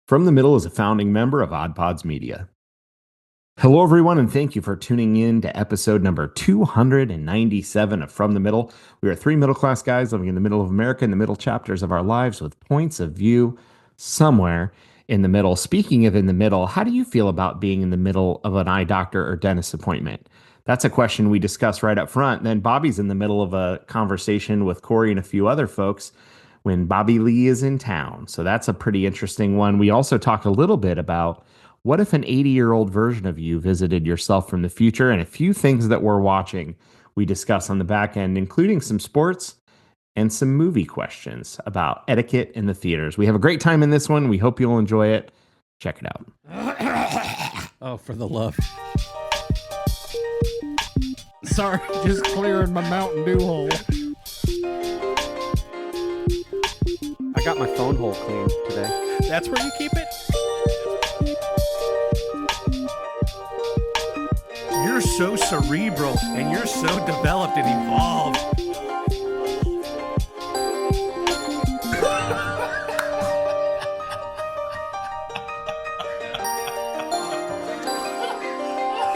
From the Middle is a founding member of Odd Pods Media. Hello, everyone, and thank you for tuning in to episode number 297 of From the Middle. We are three middle class guys living in the middle of America, in the middle chapters of our lives, with points of view somewhere in the middle. Speaking of in the middle, how do you feel about being in the middle of an eye doctor or dentist appointment? That's a question we discuss right up front. Then Bobby's in the middle of a conversation with Kory and a few other folks when Bobby Lee is in town. So that's a pretty interesting one. We also talk a little bit about what if an 80-year-old version of you visited yourself from the future, and a few things that we're watching we discuss on the back end, including some sports and some movie questions about etiquette in the theaters. We have a great time in this one. We hope you'll enjoy it. Check it out. Oh, for the love. Sorry, just clearing my Mountain Dew hole. I got my phone hole cleaned today. That's where you keep it? You're so cerebral and you're so developed and evolved.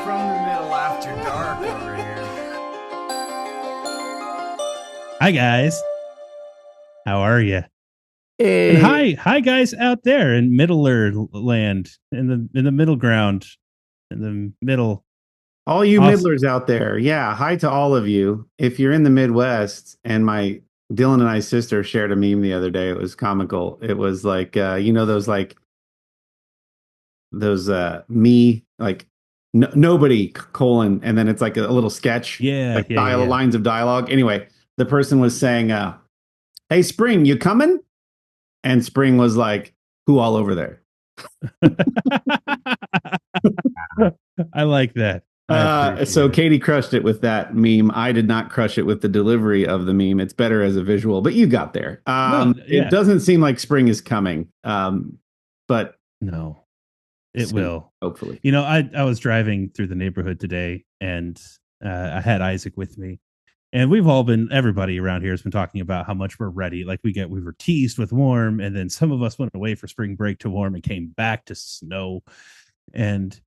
From the Middle after dark over here. Hi guys, how are you? Hey. And hi guys out there in Middler land, in the middle ground, in the middle. All you Awesome. middlers out there. Yeah. Hi to all of you. If you're in the Midwest, and my Dylan and I's sister shared a meme the other day. It was comical. It was like, those me, like nobody colon. And then it's like a little sketch. Yeah, Like yeah. lines of dialogue. Anyway, the person was saying, hey, Spring, you coming? And Spring was like, who all over there? I like that. So Katie crushed it with that meme. I did not crush it with the delivery of the meme. It's better as a visual, but you got there. Yeah. It doesn't seem like spring is coming, but No, it soon, will. hopefully. You know, I was driving through the neighborhood today, and I had Isaac with me, and everybody around here has been talking about how much we're ready. Like we were teased with warm, and then some of us went away for spring break to warm and came back to snow, and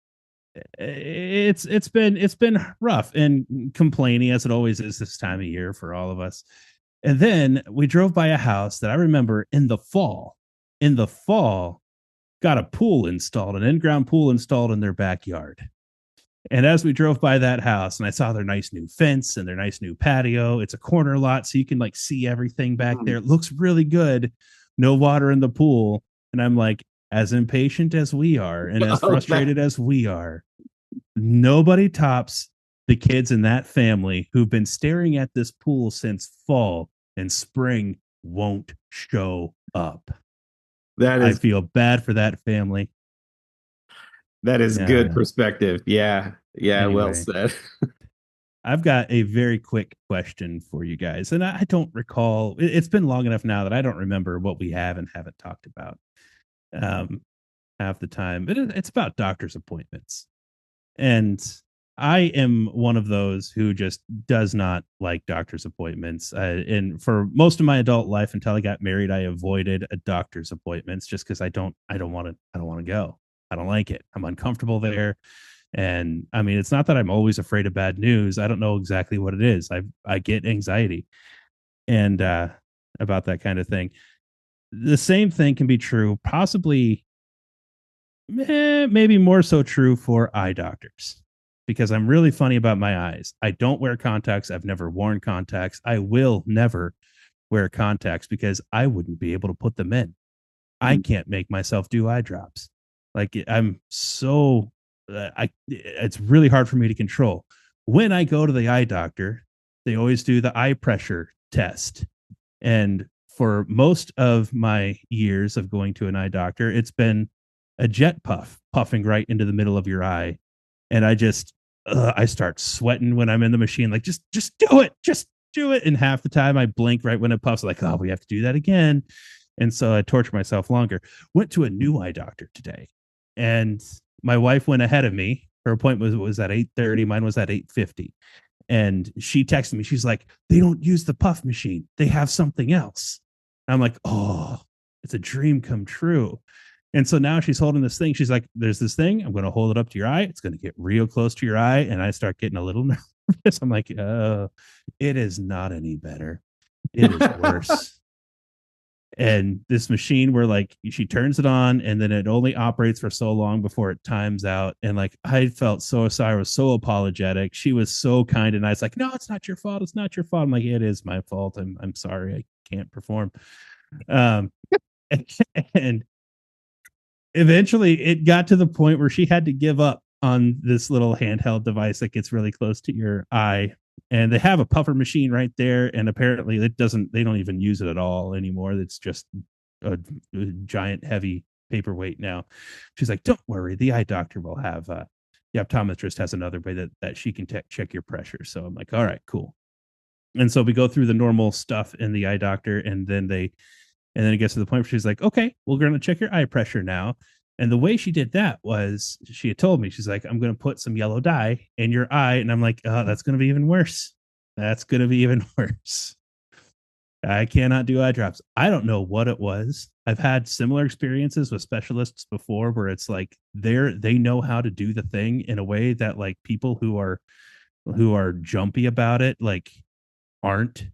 it's been rough and complaining, as it always is this time of year for all of us. And then we drove by a house that I remember in the fall got a pool installed, an in-ground pool installed in their backyard. And as we drove by that house and I saw their nice new fence and their nice new patio, it's a corner lot, so you can like see everything back there. It looks really good. No water in the pool. And I'm like, as impatient as we are and as frustrated as we are, nobody tops the kids in that family who've been staring at this pool since fall, and spring won't show up. I feel bad for that family. That is good perspective. Yeah. Anyway. Well said. I've got a very quick question for you guys, and I don't recall. It's been long enough now that I don't remember what we have and haven't talked about half the time. But it's about doctor's appointments, and I am one of those who just does not like doctor's appointments. And for most of my adult life, until I got married, I avoided a doctor's appointments just because I don't want to go. I don't like it. I'm uncomfortable there. And I mean, it's not that I'm always afraid of bad news. I don't know exactly what it is. I get anxiety and about that kind of thing. The same thing can be true, possibly maybe more so true for eye doctors, because I'm really funny about my eyes. I don't wear contacts. I've never worn contacts. I will never wear contacts because I wouldn't be able to put them in. I can't make myself do eye drops. Like I'm so it's really hard for me to control. When I go to the eye doctor, they always do the eye pressure test. And for most of my years of going to an eye doctor, it's been a jet puff puffing right into the middle of your eye. And I start sweating when I'm in the machine. Like, just do it. And half the time I blink right when it puffs. Like, oh, we have to do that again. And so I torture myself longer. Went to a new eye doctor today, and my wife went ahead of me. Her appointment was at 8:30. Mine was at 8:50. And she texted me. She's like, they don't use the puff machine. They have something else. I'm like, oh, it's a dream come true. And so now she's holding this thing. She's like, there's this thing. I'm going to hold it up to your eye. It's going to get real close to your eye. And I start getting a little nervous. I'm like, oh, it is not any better. It is worse. And this machine where like she turns it on and then it only operates for so long before it times out. And like I felt so sorry, I was so apologetic. She was so kind and nice, like, no, it's not your fault. It's not your fault. I'm like, it is my fault. I'm sorry. I can't perform. And eventually it got to the point where she had to give up on this little handheld device that gets really close to your eye. And they have a puffer machine right there. And apparently they don't even use it at all anymore. It's just a giant, heavy paperweight now. She's like, don't worry. The eye doctor will have, the optometrist has another way that she can check your pressure. So I'm like, all right, cool. And so we go through the normal stuff in the eye doctor. And then it gets to the point where she's like, okay, we're going to check your eye pressure now. And the way she did that was she had told me, she's like, I'm going to put some yellow dye in your eye. And I'm like, oh, that's going to be even worse. That's going to be even worse. I cannot do eye drops. I don't know what it was. I've had similar experiences with specialists before where it's like they know how to do the thing in a way that like people who are jumpy about it, like aren't.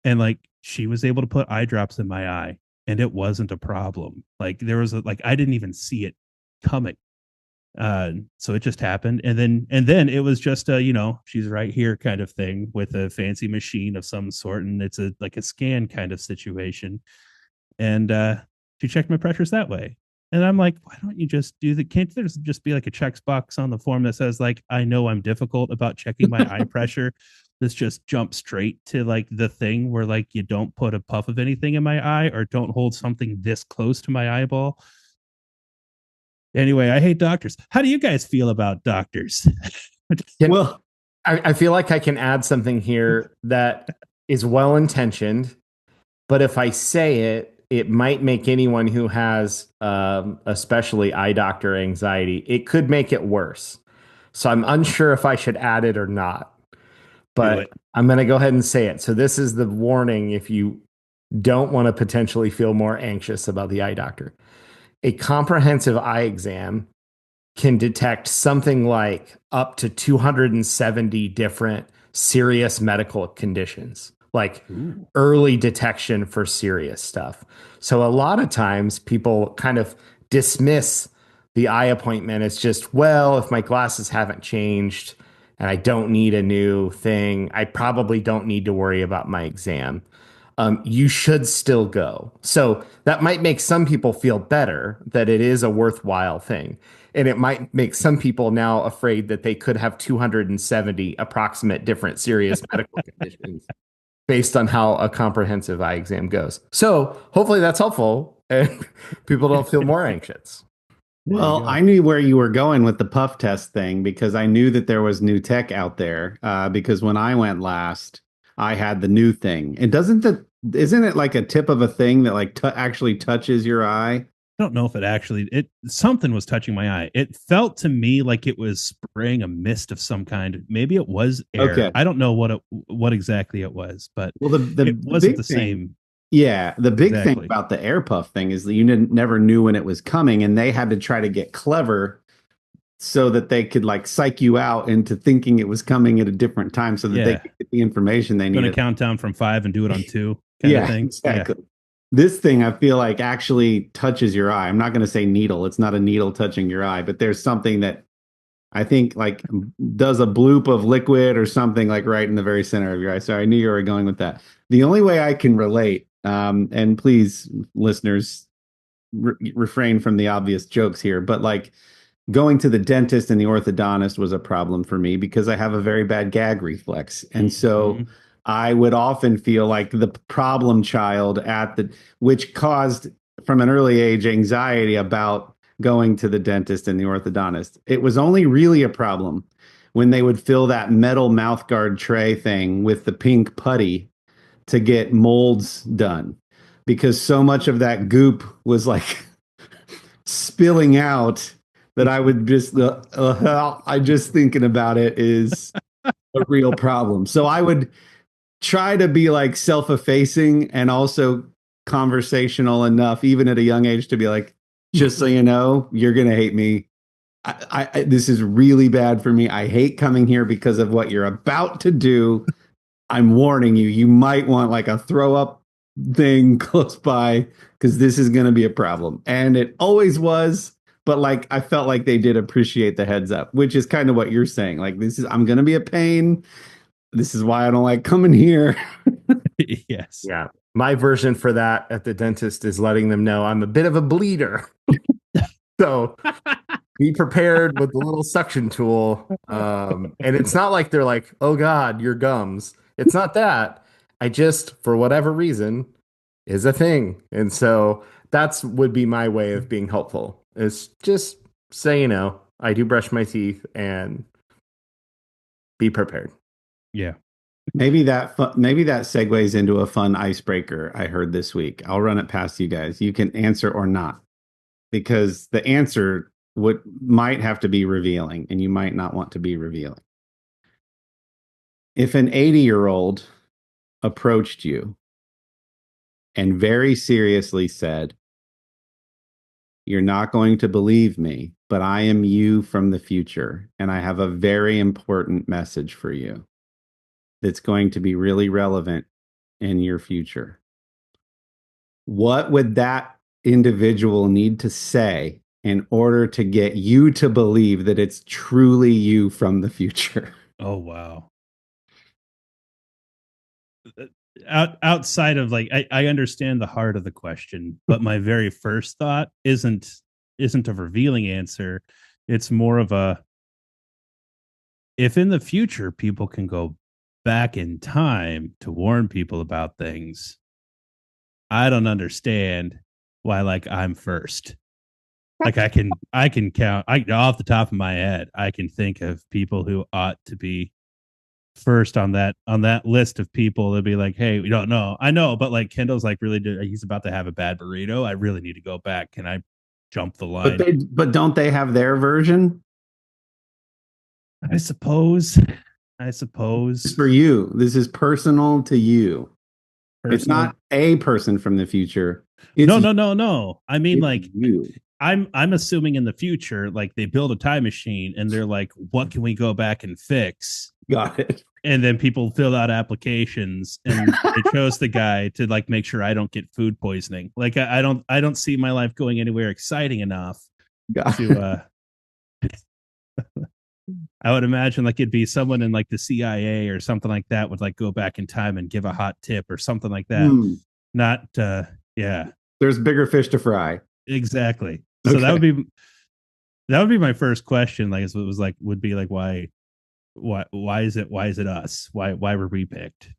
And like she was able to put eye drops in my eye. And it wasn't a problem. Like there was I didn't even see it coming. So it just happened. And then it was just she's right here kind of thing with a fancy machine of some sort. And it's a scan kind of situation. And she checked my pressures that way. And I'm like, why don't you just can't there just be like a checkbox on the form that says like, I know I'm difficult about checking my eye pressure. Let's just jump straight to like the thing where like you don't put a puff of anything in my eye or don't hold something this close to my eyeball. Anyway, I hate doctors. How do you guys feel about doctors? Well, I feel like I can add something here that is well-intentioned, but if I say it, it might make anyone who has especially eye doctor anxiety, it could make it worse. So I'm unsure if I should add it or not. But I'm going to go ahead and say it. So this is the warning if you don't want to potentially feel more anxious about the eye doctor. A comprehensive eye exam can detect something like up to 270 different serious medical conditions, like early detection for serious stuff. So a lot of times people kind of dismiss the eye appointment as just, well, if my glasses haven't changed, and I don't need a new thing, I probably don't need to worry about my exam. You should still go. So that might make some people feel better that it is a worthwhile thing. And it might make some people now afraid that they could have 270 approximate different serious medical conditions based on how a comprehensive eye exam goes. So hopefully that's helpful and people don't feel more anxious. Well, I knew where you were going with the puff test thing because I knew that there was new tech out there. Because when I went last, I had the new thing. And isn't it like a tip of a thing that like actually touches your eye? I don't know if something was touching my eye. It felt to me like it was spraying a mist of some kind. Maybe it was air. Okay. I don't know what exactly it was, but it wasn't the same. Yeah, the big thing about the air puff thing is that you never knew when it was coming, and they had to try to get clever so that they could like psych you out into thinking it was coming at a different time so that they could get the information they needed. Going to count down from 5 and do it on 2 kind of thing. Exactly. Yeah. This thing I feel like actually touches your eye. I'm not going to say needle. It's not a needle touching your eye, but there's something that I think like does a bloop of liquid or something like right in the very center of your eye. So I knew you were going with that. The only way I can relate, and please, listeners, refrain from the obvious jokes here, but like going to the dentist and the orthodontist was a problem for me because I have a very bad gag reflex. And so I would often feel like the problem child which caused from an early age anxiety about going to the dentist and the orthodontist. It was only really a problem when they would fill that metal mouthguard tray thing with the pink putty to get molds done, because so much of that goop was like spilling out that I would just, I just thinking about it is a real problem. So I would try to be like self-effacing and also conversational enough, even at a young age, to be like, Just so you know, you're gonna hate me. This is really bad for me. I hate coming here because of what you're about to do. I'm warning you. You might want like a throw up thing close by because this is going to be a problem. And it always was. But like, I felt like they did appreciate the heads up, which is kind of what you're saying. Like, I'm going to be a pain. This is why I don't like coming here. Yes. Yeah. My version for that at the dentist is letting them know I'm a bit of a bleeder. So be prepared with the little suction tool. And it's not like they're like, oh God, your gums. It's not that. I just, for whatever reason, is a thing. And so that's would be my way of being helpful. Is just say, you know, I do brush my teeth and be prepared. Yeah. Maybe that segues into a fun icebreaker I heard this week. I'll run it past you guys. You can answer or not, because the answer might have to be revealing, and you might not want to be revealing. If an 80-year-old approached you and very seriously said, "You're not going to believe me, but I am you from the future, and I have a very important message for you that's going to be really relevant in your future," what would that individual need to say in order to get you to believe that it's truly you from the future? Oh, wow. Outside of like, I understand the heart of the question, but my very first thought isn't a revealing answer. It's more of a, if in the future people can go back in time to warn people about things, I don't understand why like I'm first. Like I can count off the top of my head, I can think of people who ought to be first on that list of people. They'd be like, hey, we don't know. I know, but like Kendall's like he's about to have a bad burrito. I really need to go back. Can I jump the line? But don't they have their version? I suppose. For you, this is personal to you. Personal. It's not a person from the future. It's No. I mean, like you. I'm assuming in the future, like they build a time machine and they're like, what can we go back and fix? Got it. And then people fill out applications and they chose the guy to like make sure I don't get food poisoning. Like I don't see my life going anywhere exciting enough to I would imagine like it'd be someone in like the CIA or something like that would like go back in time and give a hot tip or something like that. Not yeah. There's bigger fish to fry. Exactly. So that would be my first question. Like it was like would be like why is it us? Why were we picked?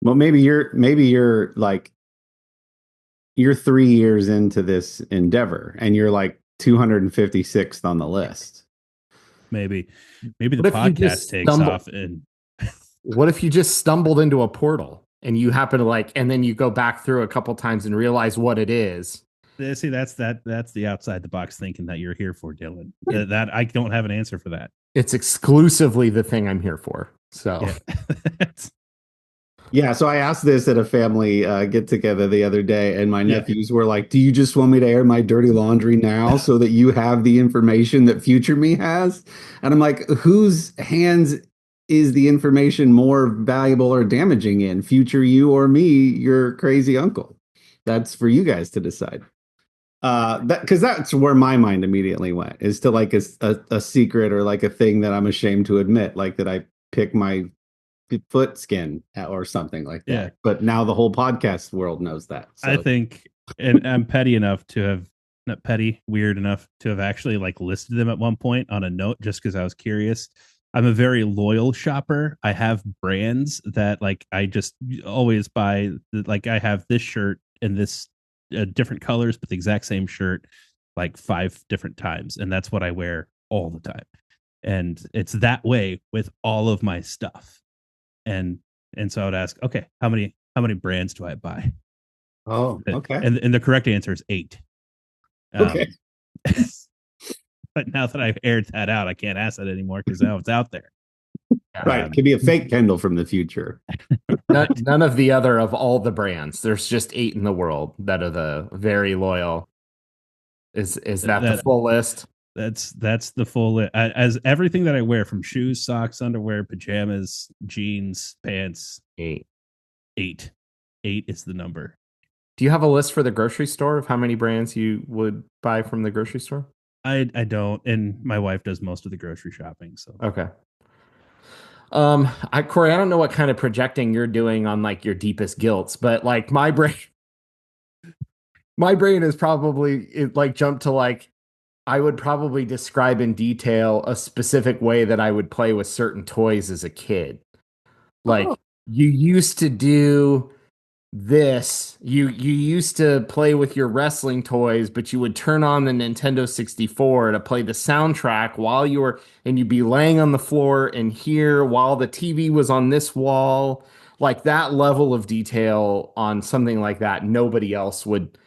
Well, maybe you're like you're 3 years into this endeavor and you're like 256th on the list. Maybe the podcast takes off. And what if you just stumbled into a portal and you happen to like, and then you go back through a couple times and realize what it is? See, that's the outside the box thinking that you're here for, Dylan. That I don't have an answer for that. It's exclusively the thing I'm here for. So yeah. So I asked this at a family get together the other day, and my nephews were like, "Do you just want me to air my dirty laundry now so that you have the information that future me has?" And I'm like, whose hands is the information more valuable or damaging in, future you or me, your crazy uncle? That's for you guys to decide. Because that's where my mind immediately went, is to like a secret or like a thing that I'm ashamed to admit, like that I pick my foot skin or something like that. Yeah. But now the whole podcast world knows that. So. I think, and I'm petty enough to have, not petty, weird enough to have actually like listed them at one point on a note just because I was curious. I'm a very loyal shopper. I have brands that like I just always buy. Like I have this shirt and this different colors, but the exact same shirt like 5 different times. And that's what I wear all the time. And it's that way with all of my stuff. And so I would ask, okay, how many brands do I buy? Oh, okay. And the correct answer is 8. Okay. But now that I've aired that out, I can't ask that anymore because now it's out there. Right. It could be a fake Kendall from the future. None of the other of all the brands. There's just 8 in the world that are the very loyal. Is that the full list? That's the full list. As everything that I wear, from shoes, socks, underwear, pajamas, jeans, pants. 8. 8 is the number. Do you have a list for the grocery store of how many brands you would buy from the grocery store? I don't, and my wife does most of the grocery shopping. So Okay. Kory, I don't know what kind of projecting you're doing on like your deepest guilts, but like my brain is probably like jumped to like I would probably describe in detail a specific way that I would play with certain toys as a kid. Like you used to do this. You used to play with your wrestling toys, but you would turn on the Nintendo 64 to play the soundtrack while you were, and you'd be laying on the floor and hear while the TV was on this wall. Like that level of detail on something like that, nobody else would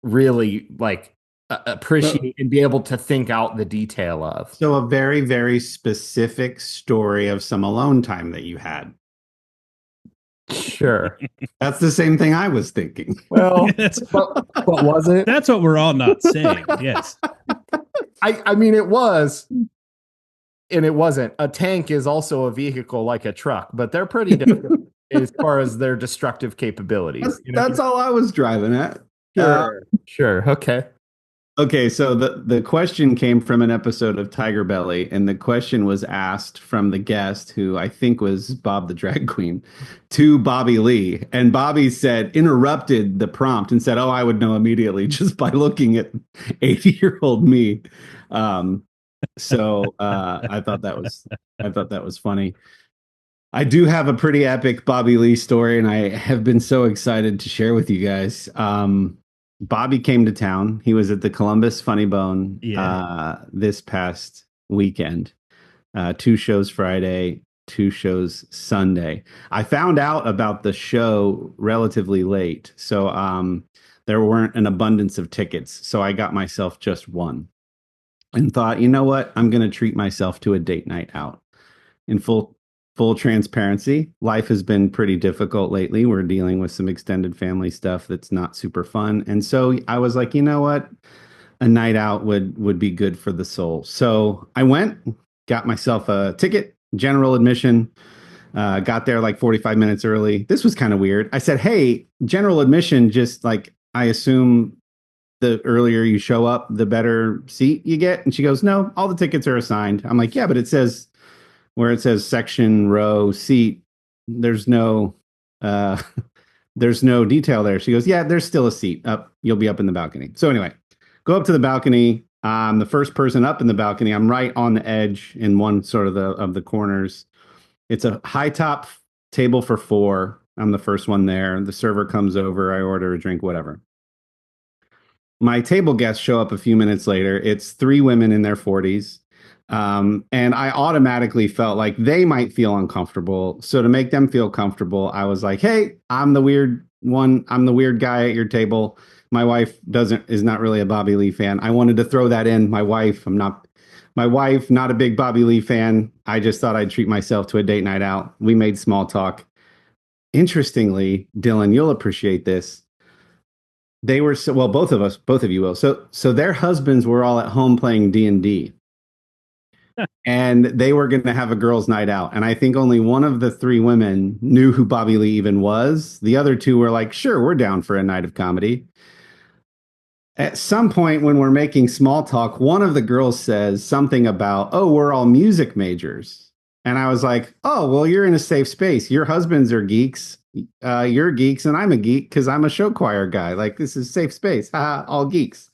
really like appreciate and be able to think out the detail of. So a very, very specific story of some alone time that you had. Sure. That's the same thing I was thinking. Well, Yes. but was it? That's what we're all not saying. Yes. I mean, it was, and it wasn't. A tank is also a vehicle like a truck, but they're pretty different as far as their destructive capabilities. That's all I was driving at. Sure. Okay. Okay, so the question came from an episode of Tiger Belly, and the question was asked from the guest, who I think was Bob the Drag Queen, to Bobby Lee. And Bobby interrupted the prompt and said, "Oh, I would know immediately just by looking at 80-year-old me." So I thought that was funny. I do have a pretty epic Bobby Lee story, and I have been so excited to share with you guys. Bobby came to town. He was at the Columbus Funny Bone this past weekend. 2 shows Friday, 2 shows Sunday. I found out about the show relatively late, so there weren't an abundance of tickets. So I got myself just one and thought, you know what? I'm going to treat myself to a date night out. In full transparency, life has been pretty difficult lately. We're dealing with some extended family stuff that's not super fun. And so I was like, you know what? A night out would be good for the soul. So I went, got myself a ticket, general admission, got there like 45 minutes early. This was kind of weird. I said, hey, general admission, just like, I assume the earlier you show up, the better seat you get. And she goes, no, all the tickets are assigned. I'm like, yeah, but it says, where it says section, row, seat, there's no detail there. She goes, yeah, there's still a seat up. You'll be up in the balcony. So anyway, go up to the balcony. I'm the first person up in the balcony. I'm right on the edge in one sort of the corners. It's a high top table for 4. I'm the first one there. The server comes over. I order a drink, whatever. My table guests show up a few minutes later. It's 3 women in their 40s. And I automatically felt like they might feel uncomfortable. So to make them feel comfortable, I was like, hey, I'm the weird one. I'm the weird guy at your table. My wife is not really a Bobby Lee fan. I wanted to throw that in. My wife, not a big Bobby Lee fan. I just thought I'd treat myself to a date night out. We made small talk. Interestingly, Dylan, you'll appreciate this. They were both of you will. So their husbands were all at home playing D&D. And they were going to have a girls' night out. And I think only one of the 3 women knew who Bobby Lee even was. The other 2 were like, sure, we're down for a night of comedy. At some point when we're making small talk, one of the girls says something about, oh, we're all music majors. And I was like, oh, well, you're in a safe space. Your husbands are geeks. You're geeks and I'm a geek because I'm a show choir guy. Like, this is safe space. All geeks.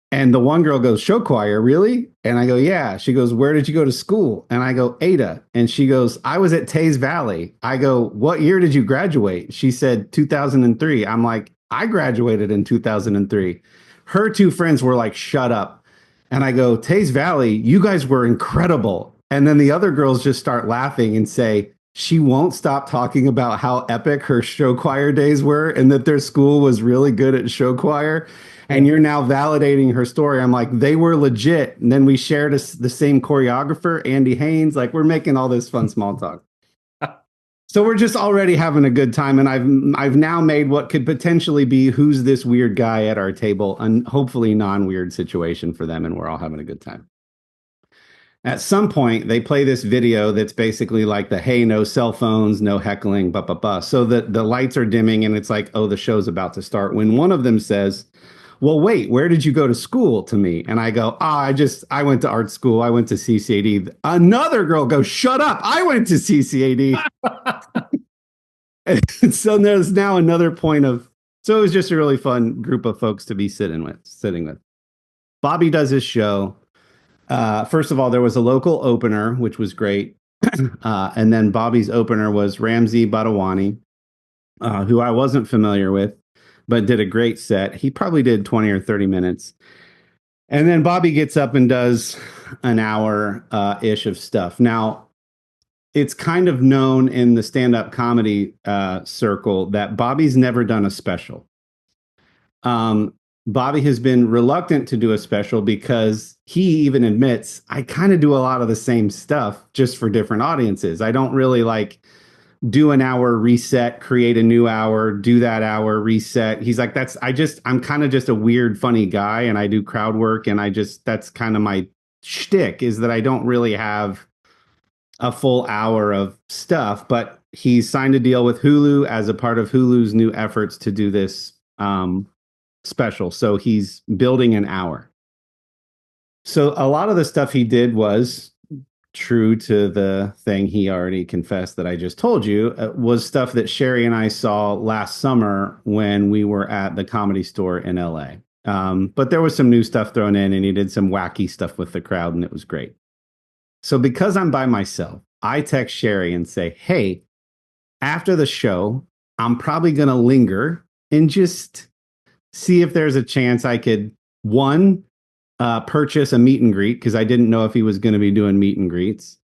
And the one girl goes, show choir, really? And I go, yeah. She goes, where did you go to school? And I go, Ada. And she goes, I was at Taze Valley. I go, what year did you graduate? She said 2003. I'm like, I graduated in 2003. Her 2 friends were like, shut up. And I go, Taze Valley, you guys were incredible. And then the other girls just start laughing and say, she won't stop talking about how epic her show choir days were and that their school was really good at show choir. And you're now validating her story. I'm like, they were legit. And then we shared the same choreographer, Andy Haynes. Like, we're making all this fun small talk. So we're just already having a good time, and I've now made what could potentially be who's this weird guy at our table, and hopefully non-weird situation for them, and we're all having a good time. At some point, they play this video that's basically like the hey, no cell phones, no heckling, blah blah blah. So the lights are dimming, and it's like, oh, the show's about to start. When one of them says, well, wait, where did you go to school, to me? And I go, I went to art school. I went to CCAD. Another girl goes, shut up. I went to CCAD. And so there's now another point of, so it was just a really fun group of folks to be sitting with. Bobby does his show. First of all, there was a local opener, which was great. And then Bobby's opener was Ramzi Badawani, who I wasn't familiar with, but did a great set. He probably did 20 or 30 minutes. And then Bobby gets up and does an hour ish of stuff. Now, it's kind of known in the stand-up comedy circle that Bobby's never done a special. Bobby has been reluctant to do a special because he even admits, I kind of do a lot of the same stuff just for different audiences. I don't really like do an hour, reset, create a new hour, do that hour, reset. He's like, I'm kind of just a weird, funny guy, and I do crowd work, and that's kind of my shtick, is that I don't really have a full hour of stuff. But he signed a deal with Hulu as a part of Hulu's new efforts to do this special. So he's building an hour. So a lot of the stuff he did was true to the thing he already confessed that I just told you, was stuff that Sherry and I saw last summer when we were at the Comedy Store in LA. But there was some new stuff thrown in, and he did some wacky stuff with the crowd, and it was great. So because I'm by myself, I text Sherry and say, hey, after the show, I'm probably going to linger and just see if there's a chance I could, one, purchase a meet and greet, because I didn't know if he was going to be doing meet and greets.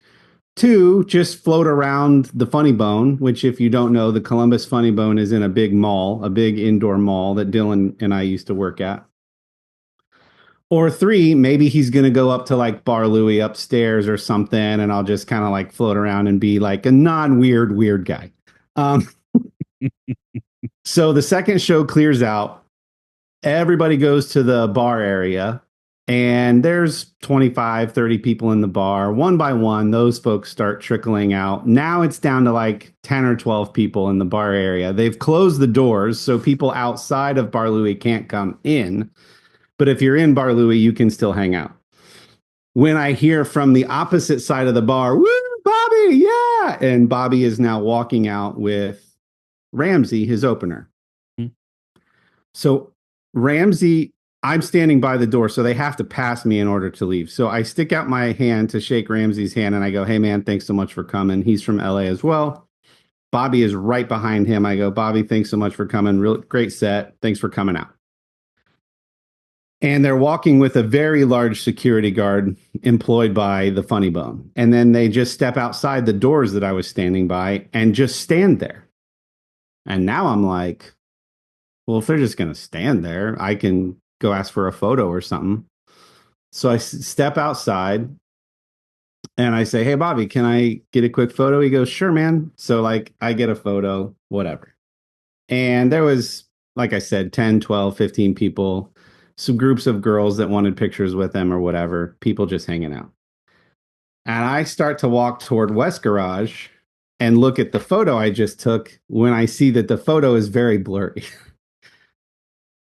Two, just float around the Funny Bone, which, if you don't know, the Columbus Funny Bone is in a big mall, a big indoor mall that Dylan and I used to work at. Or three, maybe he's going to go up to like Bar Louie upstairs or something, and I'll just kind of like float around and be like a weird guy. So the second show clears out. Everybody goes to the bar area, and there's 25, 30 people in the bar. One by one, those folks start trickling out. Now it's down to like 10 or 12 people in the bar area. They've closed the doors, so people outside of Bar Louie can't come in. But if you're in Bar Louie, you can still hang out. When I hear from the opposite side of the bar, woo, Bobby, yeah! And Bobby is now walking out with Ramzi, his opener. So Ramzi, I'm standing by the door, so they have to pass me in order to leave. So I stick out my hand to shake Ramzi's hand, and I go, hey, man, thanks so much for coming. He's from LA as well. Bobby is right behind him. I go, Bobby, thanks so much for coming. Real great set. Thanks for coming out. And they're walking with a very large security guard employed by the Funny Bone. And then they just step outside the doors that I was standing by and just stand there. And now I'm like, well, if they're just going to stand there, I can go ask for a photo or something. So I step outside and I say, hey, Bobby, can I get a quick photo? He goes, sure, man. So like I get a photo, whatever. And there was, like I said, 10, 12, 15 people, some groups of girls that wanted pictures with them or whatever, people just hanging out. And I start to walk toward West Garage and look at the photo I just took, when I see that the photo is very blurry.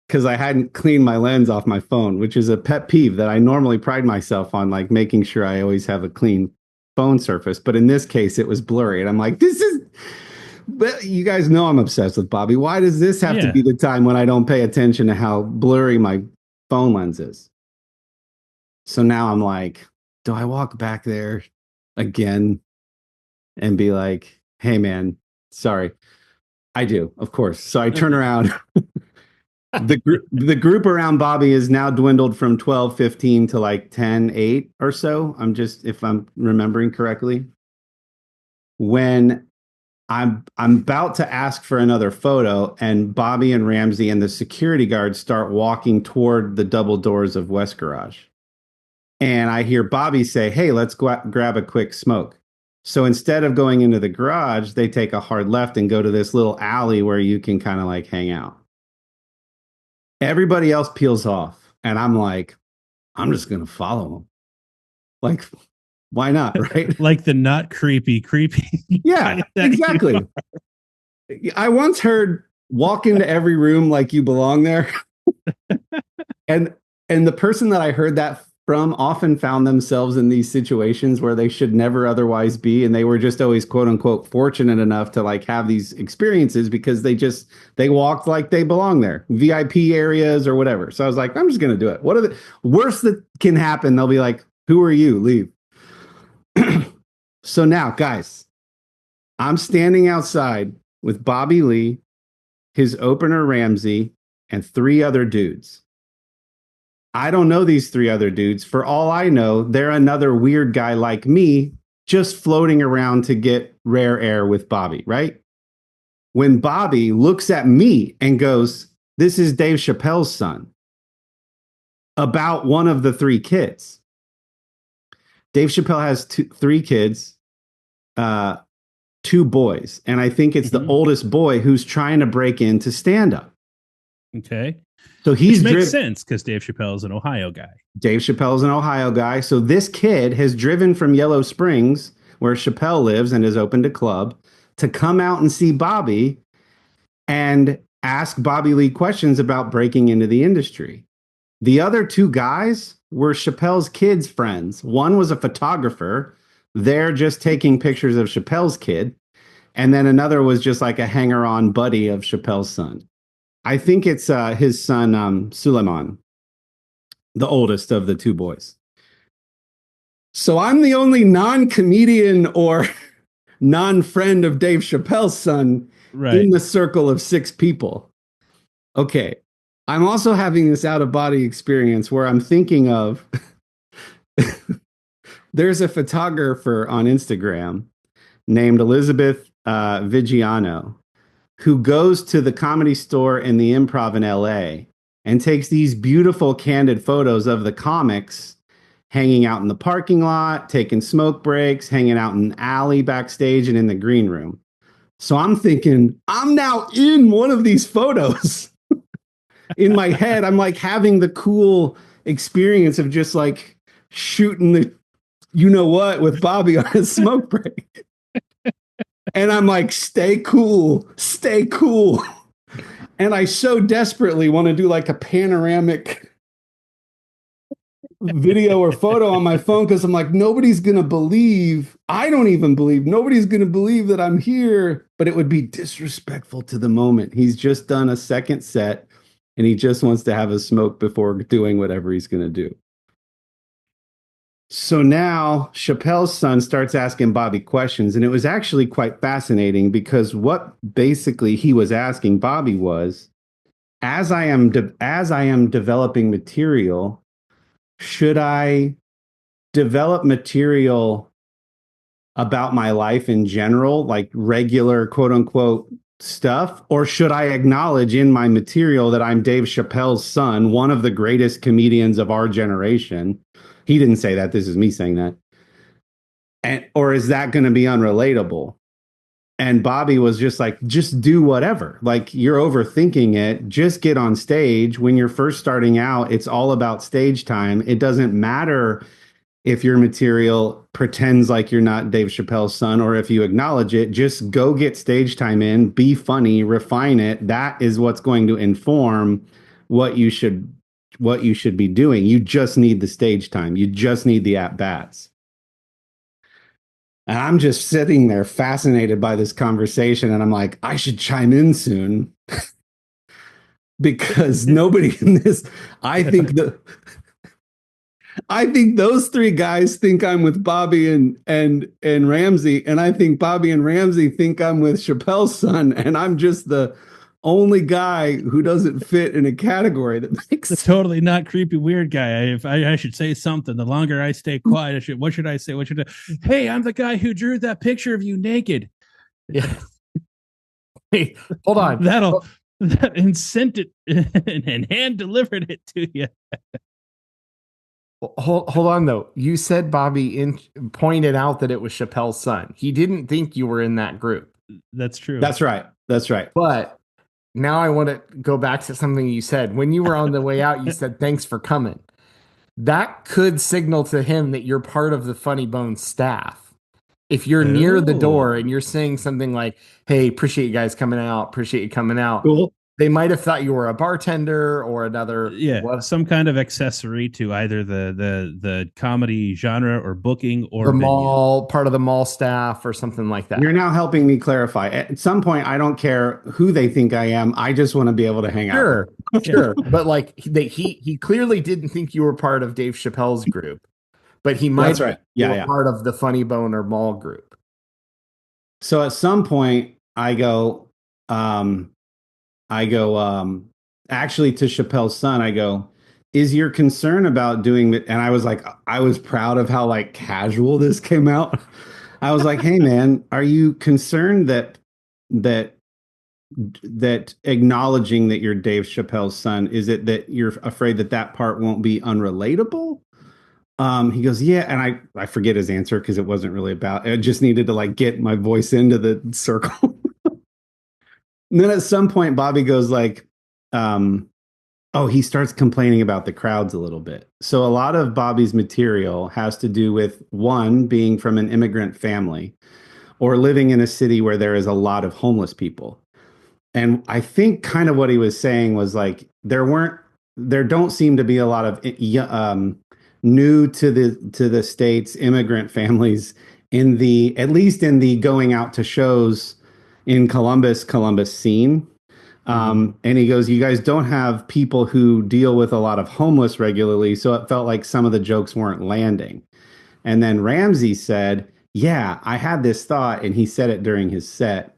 Because I hadn't cleaned my lens off my phone, which is a pet peeve that I normally pride myself on, like making sure I always have a clean phone surface. But in this case, it was blurry. And I'm like, but you guys know I'm obsessed with Bobby. Why does this have to be the time when I don't pay attention to how blurry my phone lens is? So now I'm like, do I walk back there again and be like, hey, man, sorry. I do, of course. So I turn around. The group around Bobby is now dwindled from 12, 15 to like 10, 8 or so. If I'm remembering correctly. When I'm about to ask for another photo, and Bobby and Ramzi and the security guards start walking toward the double doors of West Garage. And I hear Bobby say, hey, let's go out and grab a quick smoke. So instead of going into the garage, they take a hard left and go to this little alley where you can kind of like hang out. Everybody else peels off. And I'm like, I'm just going to follow them. Like, why not? Right. Like the not creepy. Yeah, exactly. I once heard walk into every room like you belong there. and the person that I heard that from often found themselves in these situations where they should never otherwise be, and they were just always quote unquote fortunate enough to like have these experiences because they walked like they belong there, VIP areas or whatever. So I was like, I'm just gonna do it. What are the worst that can happen? They'll be like, who are you? Leave. So now, guys, I'm standing outside with Bobby Lee, his opener Ramsey, and 3 other dudes. I don't know these 3 other dudes. For all I know, they're another weird guy like me, just floating around to get rare air with Bobby, right? When Bobby looks at me and goes, "This is Dave Chappelle's son," about one of the 3 kids. Dave Chappelle has 3 kids, 2 boys. And I think it's the oldest boy who's trying to break into stand-up. Okay. So Which makes sense because Dave Chappelle is an Ohio guy. Dave Chappelle's an Ohio guy. So this kid has driven from Yellow Springs, where Chappelle lives and has opened a club, to come out and see Bobby and ask Bobby Lee questions about breaking into the industry. The other 2 guys were Chappelle's kids' friends. One was a photographer. They're just taking pictures of Chappelle's kid. And then another was just like a hanger-on buddy of Chappelle's son. I think it's his son, Suleiman, the oldest of the 2 boys. So I'm the only non-comedian or non-friend of Dave Chappelle's son in the circle of 6 people. Okay. I'm also having this out-of-body experience where I'm thinking of there's a photographer on Instagram named Elizabeth Vigiano who goes to the Comedy Store and the Improv in LA and takes these beautiful candid photos of the comics hanging out in the parking lot, taking smoke breaks, hanging out in an alley backstage and in the green room. So I'm thinking, I'm now in one of these photos. In my head, I'm like having the cool experience of just like shooting the you know what with Bobby on a smoke break. And I'm like, stay cool, stay cool. And I so desperately want to do like a panoramic video or photo on my phone because I'm like, nobody's going to believe. I don't even believe. Nobody's going to believe that I'm here. But it would be disrespectful to the moment. He's just done a second set and he just wants to have a smoke before doing whatever he's going to do. So now Chappelle's son starts asking Bobby questions, and it was actually quite fascinating because what basically he was asking Bobby was, as I am developing material, should I develop material about my life in general, like regular quote unquote stuff, or should I acknowledge in my material that I'm Dave Chappelle's son, one of the greatest comedians of our generation? He didn't say that. This is me saying that. Or is that going to be unrelatable? And Bobby was just like, just do whatever. Like, you're overthinking it. Just get on stage. When you're first starting out, it's all about stage time. It doesn't matter if your material pretends like you're not Dave Chappelle's son, or if you acknowledge it. Just go get stage time in, be funny, refine it. That is what's going to inform what you should be doing. You just need the stage time. You just need the at-bats. And I'm just sitting there fascinated by this conversation. And I'm like, I should chime in soon because nobody in this, I think those 3 guys think I'm with Bobby and Ramsey. And I think Bobby and Ramsey think I'm with Chappelle's son. And I'm just the only guy who doesn't fit in a category that makes the totally not creepy weird guy. If I should say something, the longer I stay quiet, what should I say? Hey, I'm the guy who drew that picture of you naked. Yeah. Hey, hold on. And sent it and hand delivered it to you. Hold on though. You said pointed out that it was Chappelle's son. He didn't think you were in that group. That's true. That's right. That's right. But now I want to go back to something you said. When you were on the way out, you said, "Thanks for coming." That could signal to him that you're part of the Funny Bone staff. If you're near the door and you're saying something like, "Hey, appreciate you guys coming out. Appreciate you coming out." Cool. They might have thought you were a bartender or another. Some kind of accessory to either the comedy genre or booking or the mall, part of the mall staff or something like that. You're now helping me clarify. At some point, I don't care who they think I am. I just want to be able to hang out. Sure. But like he clearly didn't think you were part of Dave Chappelle's group, but he might That's right. Yeah. part of the Funny Bone or Mall group. So at some point, I go, actually to Chappelle's son, I go, is your concern about doing it? And I was like, I was proud of how like casual this came out. I was like, hey man, are you concerned that acknowledging that you're Dave Chappelle's son, is it that you're afraid that part won't be unrelatable? He goes, yeah. And I forget his answer because it wasn't really about, I just needed to like get my voice into the circle. And then at some point, Bobby goes like, he starts complaining about the crowds a little bit. So a lot of Bobby's material has to do with, one, being from an immigrant family or living in a city where there is a lot of homeless people. And I think kind of what he was saying was like, there don't seem to be a lot of new to the States immigrant families at least in the going out to shows in Columbus scene. And he goes, you guys don't have people who deal with a lot of homeless regularly. So it felt like some of the jokes weren't landing. And then Ramsey said, yeah, I had this thought, and he said it during his set.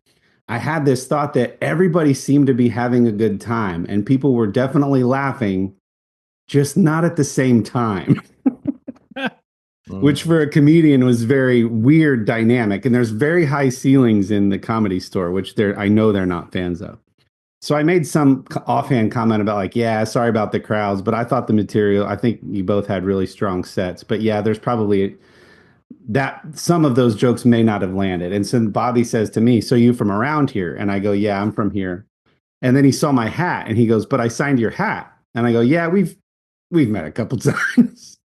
I had this thought that everybody seemed to be having a good time and people were definitely laughing, just not at the same time. Which for a comedian was very weird dynamic. And there's very high ceilings in the Comedy Store, which I know they're not fans of. So I made some offhand comment about like, yeah, sorry about the crowds, but I thought the material, I think you both had really strong sets. But yeah, there's probably that some of those jokes may not have landed. And so Bobby says to me, so you from around here? And I go, yeah, I'm from here. And then he saw my hat and he goes, but I signed your hat. And I go, yeah, we've met a couple times.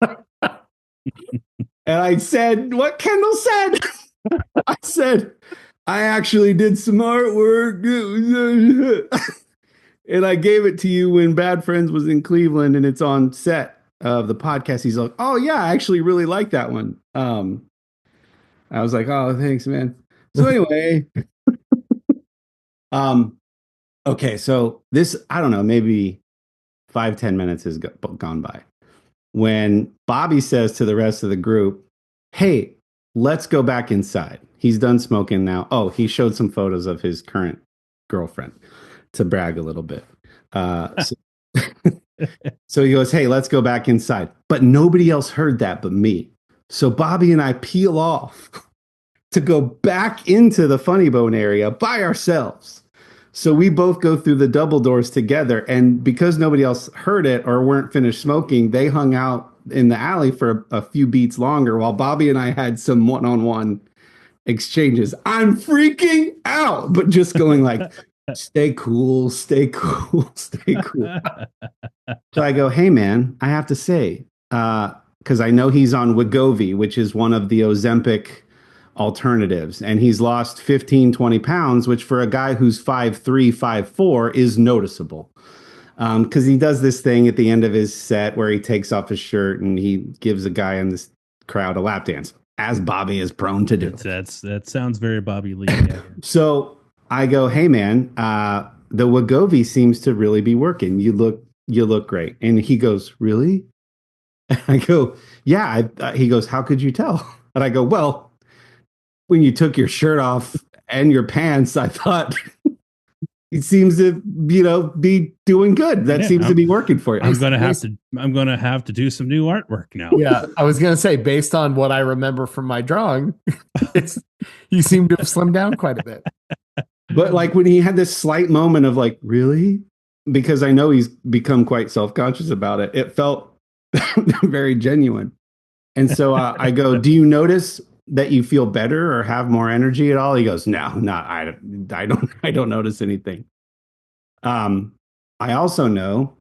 And I said what Kendall said. I said, I actually did some artwork. And I gave it to you when Bad Friends was in Cleveland and it's on set of the podcast. He's like, oh yeah, I actually really like that one. I was like, oh, thanks, man. So anyway, okay. So this, I don't know, maybe 5-10 minutes has gone by when Bobby says to the rest of the group, hey, let's go back inside. He's done smoking now. Oh, he showed some photos of his current girlfriend to brag a little bit. So he goes, hey, let's go back inside. But nobody else heard that but me. So Bobby and I peel off to go back into the Funny Bone area by ourselves. So we both go through the double doors together. And because nobody else heard it or weren't finished smoking, they hung out in the alley for a few beats longer while Bobby and I had some one-on-one exchanges. I'm freaking out, but just going like, stay cool, stay cool, stay cool. So I go, hey, man, I have to say, because I know he's on Wegovy, which is one of the Ozempic alternatives, and he's lost 15-20 pounds, which for a guy who's 5'3", 5'4" is noticeable. Because he does this thing at the end of his set where he takes off his shirt and he gives a guy in this crowd a lap dance, as Bobby is prone to do. That sounds very Bobby Lee. Yeah. So I go, hey man, the Wegovy seems to really be working. You look great. And he goes, really? And I go, yeah. He goes, how could you tell? And I go, well, when you took your shirt off and your pants, I thought it seems to, be doing good. That seems to be working for you. I'm gonna have to do some new artwork now. Yeah, I was gonna say, based on what I remember from my drawing, you seem to have slimmed down quite a bit. But like when he had this slight moment of like, really? Because I know he's become quite self-conscious about it. It felt very genuine. And so I go, do you notice that you feel better or have more energy at all? He goes, no, I don't notice anything. I also know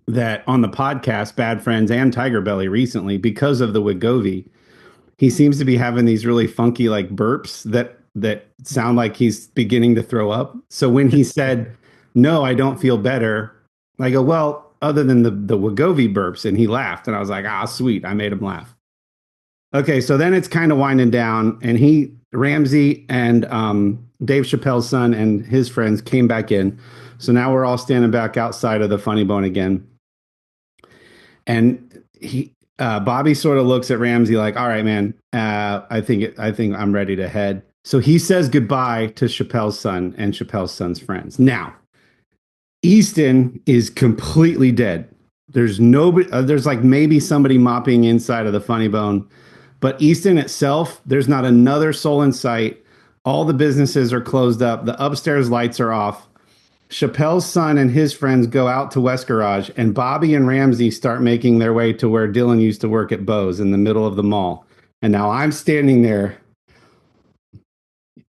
that on the podcast, Bad Friends and Tiger Belly recently, because of the Wegovy, he seems to be having these really funky like burps that sound like he's beginning to throw up. So when he said, no, I don't feel better, I go, well, other than the Wegovy burps, and he laughed, and I was like, ah, sweet, I made him laugh. Okay, so then it's kind of winding down, and Ramsey and Dave Chappelle's son and his friends came back in. So now we're all standing back outside of the Funny Bone again. And Bobby sort of looks at Ramsey like, all right, man, I think I'm ready to head. So he says goodbye to Chappelle's son and Chappelle's son's friends. Now, Easton is completely dead. There's nobody, there's like maybe somebody mopping inside of the Funny Bone, but Easton itself, there's not another soul in sight. All the businesses are closed up. The upstairs lights are off. Chappelle's son and his friends go out to West Garage, and Bobby and Ramsey start making their way to where Dylan used to work at Bo's in the middle of the mall. And now I'm standing there,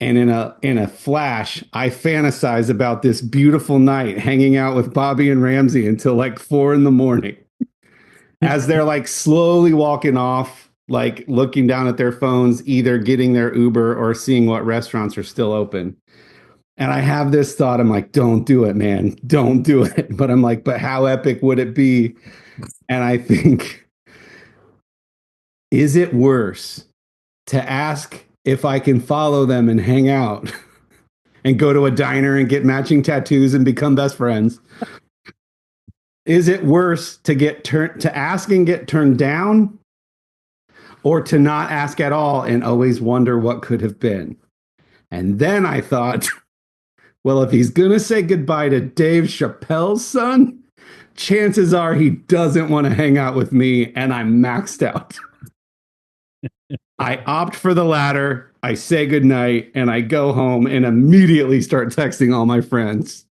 and in a flash, I fantasize about this beautiful night hanging out with Bobby and Ramsey until like 4 a.m. as they're like slowly walking off, like looking down at their phones, either getting their Uber or seeing what restaurants are still open. And I have this thought, I'm like, don't do it, man. Don't do it. But I'm like, but how epic would it be? And I think, is it worse to ask if I can follow them and hang out and go to a diner and get matching tattoos and become best friends? Is it worse to ask and get turned down, or to not ask at all and always wonder what could have been? And then I thought, well, if he's going to say goodbye to Dave Chappelle's son, chances are he doesn't want to hang out with me, and I'm maxed out. I opt for the latter. I say goodnight, and I go home and immediately start texting all my friends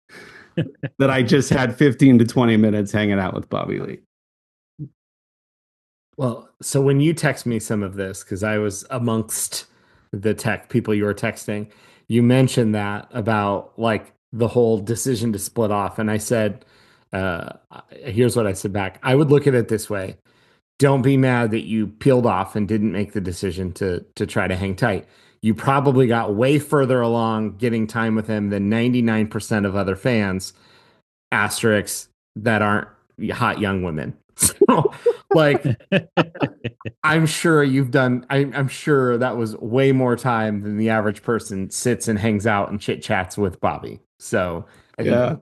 that I just had 15 to 20 minutes hanging out with Bobby Lee. Well, so when you text me some of this, because I was amongst the tech people you were texting, you mentioned that about like the whole decision to split off. And I said, here's what I said back. I would look at it this way. Don't be mad that you peeled off and didn't make the decision to try to hang tight. You probably got way further along getting time with him than 99% of other fans, asterisks, that aren't hot young women. So, like, I'm sure I'm sure that was way more time than the average person sits and hangs out and chit chats with Bobby. So, Yeah.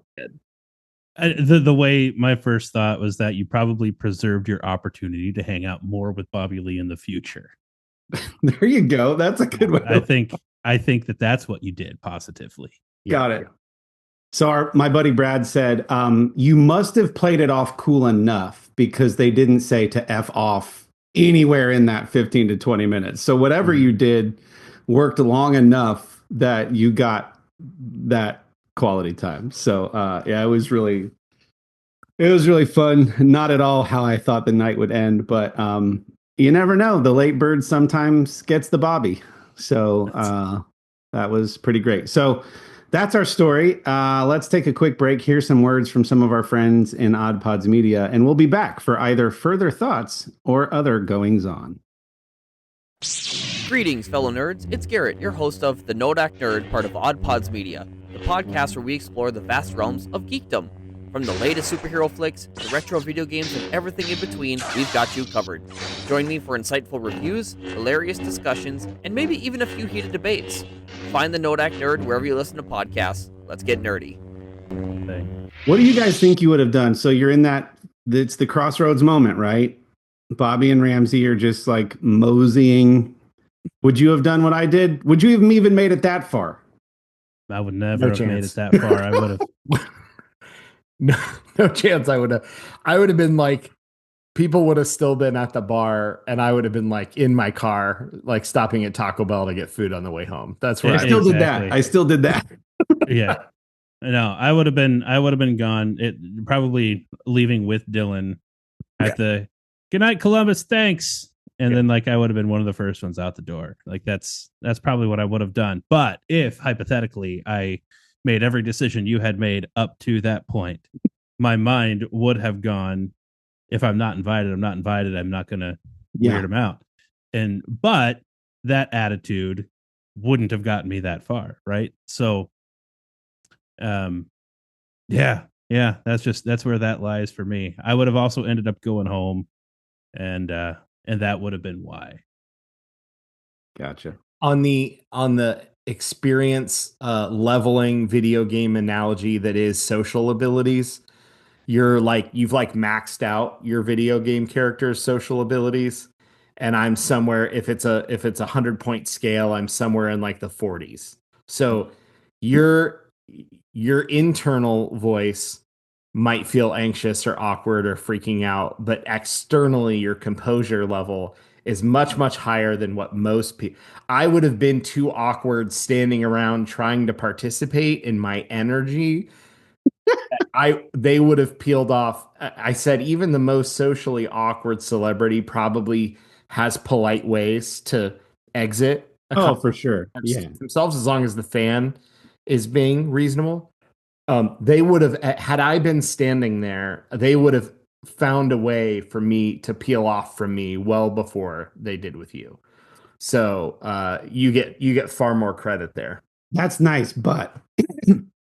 The way my first thought was that you probably preserved your opportunity to hang out more with Bobby Lee in the future. There you go. That's a good one. I think that's what you did positively. Got it. So my buddy Brad said, you must have played it off cool enough because they didn't say to F off anywhere in that 15 to 20 minutes. So whatever you did worked long enough that you got that quality time. So yeah, it was really fun. Not at all how I thought the night would end, but you never know. The late bird sometimes gets the Bobby. So that was pretty great. So that's our story. Let's take a quick break. Here's some words from some of our friends in Odd Pods Media, and we'll be back for either further thoughts or other goings on. Greetings, fellow nerds. It's Garrett, your host of The Nodak Nerd, part of Odd Pods Media, the podcast where we explore the vast realms of geekdom. From the latest superhero flicks to retro video games and everything in between, we've got you covered. Join me for insightful reviews, hilarious discussions, and maybe even a few heated debates. Find the Nodak Nerd wherever you listen to podcasts. Let's get nerdy. What do you guys think you would have done? So you're in it's the crossroads moment, right? Bobby and Ramsey are just like moseying. Would you have done what I did? Would you have even made it that far? I would never have made it that far. I would have. No chance I would have been like, people would have still been at the bar and I would have been like in my car, like stopping at Taco Bell to get food on the way home. That's where I still did that. Yeah. No, I would have been gone. Probably leaving with Dylan at the good night, Columbus. Thanks. And then like I would have been one of the first ones out the door. Like that's probably what I would have done. But if hypothetically I made every decision you had made up to that point, my mind would have gone, if I'm not invited, I'm not invited. I'm not going to weird them out. But that attitude wouldn't have gotten me that far. Right. So, yeah, that's where that lies for me. I would have also ended up going home, and that would have been why. Gotcha. On the experience leveling video game analogy that is social abilities, you've maxed out your video game character's social abilities, and I'm somewhere, if it's a 100-point scale, I'm somewhere in like the 40s. So your internal voice might feel anxious or awkward or freaking out, but externally your composure level is much, much higher than what most people. I would have been too awkward standing around trying to participate in my energy. They would have peeled off. I said even the most socially awkward celebrity probably has polite ways to exit For sure. Yeah. themselves, as long as the fan is being reasonable. They would have, had I been standing there, they would have found a way for me to peel off from me well before they did with you. So you get far more credit there. That's nice, but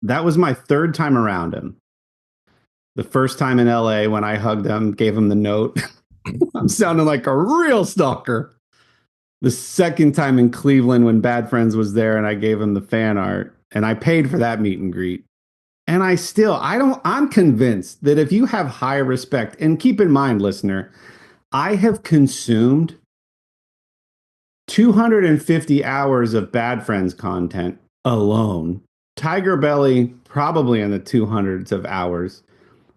that was my third time around him. The first time in LA when I hugged him, gave him the note. I'm sounding like a real stalker. The second time in Cleveland when Bad Friends was there and I gave him the fan art, and I paid for that meet and greet. And I'm convinced that if you have high respect, and keep in mind, listener, I have consumed 250 hours of Bad Friends content alone. Tiger Belly, probably in the 200s of hours.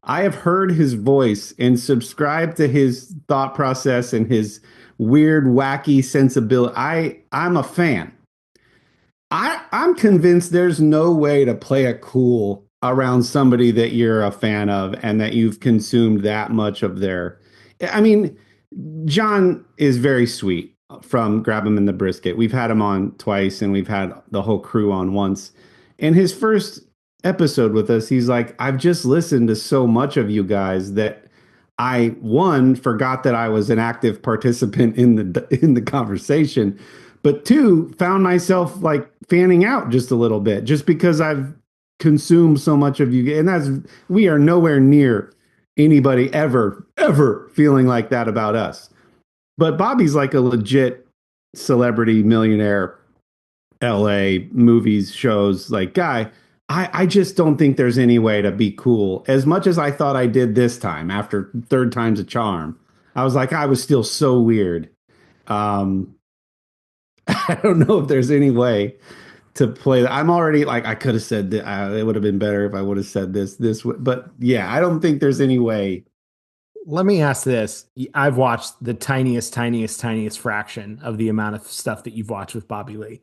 I have heard his voice and subscribed to his thought process and his weird, wacky sensibility. I'm a fan. I'm convinced there's no way to play it cool around somebody that you're a fan of and that you've consumed that much of their. I mean, John is very sweet from Grab 'Em in the Brisket. We've had him on twice and we've had the whole crew on once. In his first episode with us, he's like, I've just listened to so much of you guys that I, one, forgot that I was an active participant in the conversation, but two, found myself like fanning out just a little bit just because I've consumed so much of you. And we are nowhere near anybody ever feeling like that about us. But Bobby's like a legit celebrity millionaire, LA movies, shows like guy. I just don't think there's any way to be cool. As much as I thought I did this time, after third time's a charm, I was like, I was still so weird. I don't know if there's any way to play that. I'm already like, I could have said that. It would have been better if I would have said this, but yeah, I don't think there's any way. Let me ask this. I've watched the tiniest fraction of the amount of stuff that you've watched with Bobby Lee.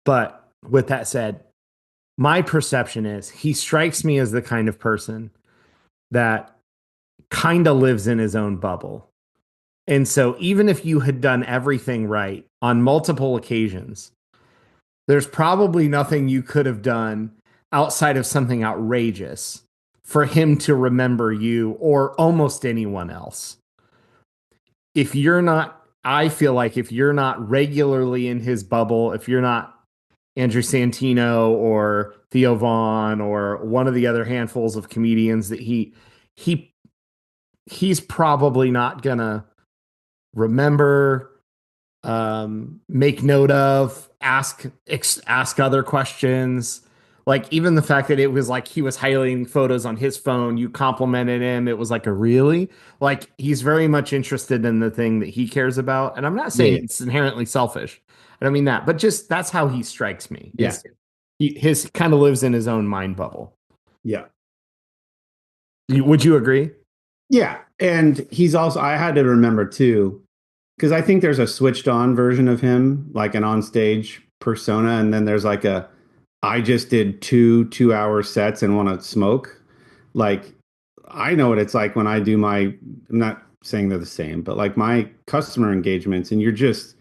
But with that said, my perception is he strikes me as the kind of person that kind of lives in his own bubble. And so even if you had done everything right on multiple occasions, there's probably nothing you could have done outside of something outrageous for him to remember you or almost anyone else. I feel like if you're not regularly in his bubble, if you're not Andrew Santino or Theo Vaughn or one of the other handfuls of comedians that he's probably not gonna remember, make note of, ask other questions. Like even the fact that it was like he was highlighting photos on his phone, you complimented him. It was like a really, like he's very much interested in the thing that he cares about. And I'm not saying it's inherently selfish. I don't mean that, but just that's how he strikes me. Yeah. His kind of lives in his own mind bubble. Yeah. Would you agree? Yeah. And he's also, I had to remember too, because I think there's a switched on version of him, like an onstage persona. And then there's like I just did 2-hour sets and want to smoke. Like, I know what it's like when I do I'm not saying they're the same, but like my customer engagements, and you're just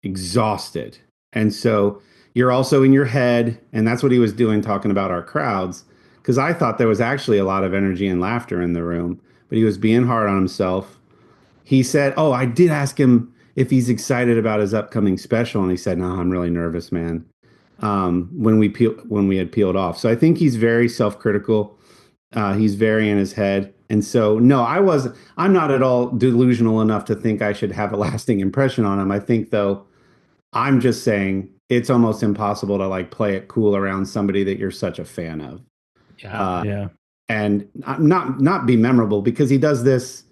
exhausted. And so you're also in your head. And that's what he was doing, talking about our crowds. Because I thought there was actually a lot of energy and laughter in the room, but he was being hard on himself. He said, "Oh, I did ask him if he's excited about his upcoming special." And he said, "No, I'm really nervous, man." When we had peeled off. So I think he's very self-critical. He's very in his head. And so, no, I'm not at all delusional enough to think I should have a lasting impression on him. I think, though, I'm just saying it's almost impossible to like play it cool around somebody that you're such a fan of. Yeah. And not be memorable, because he does this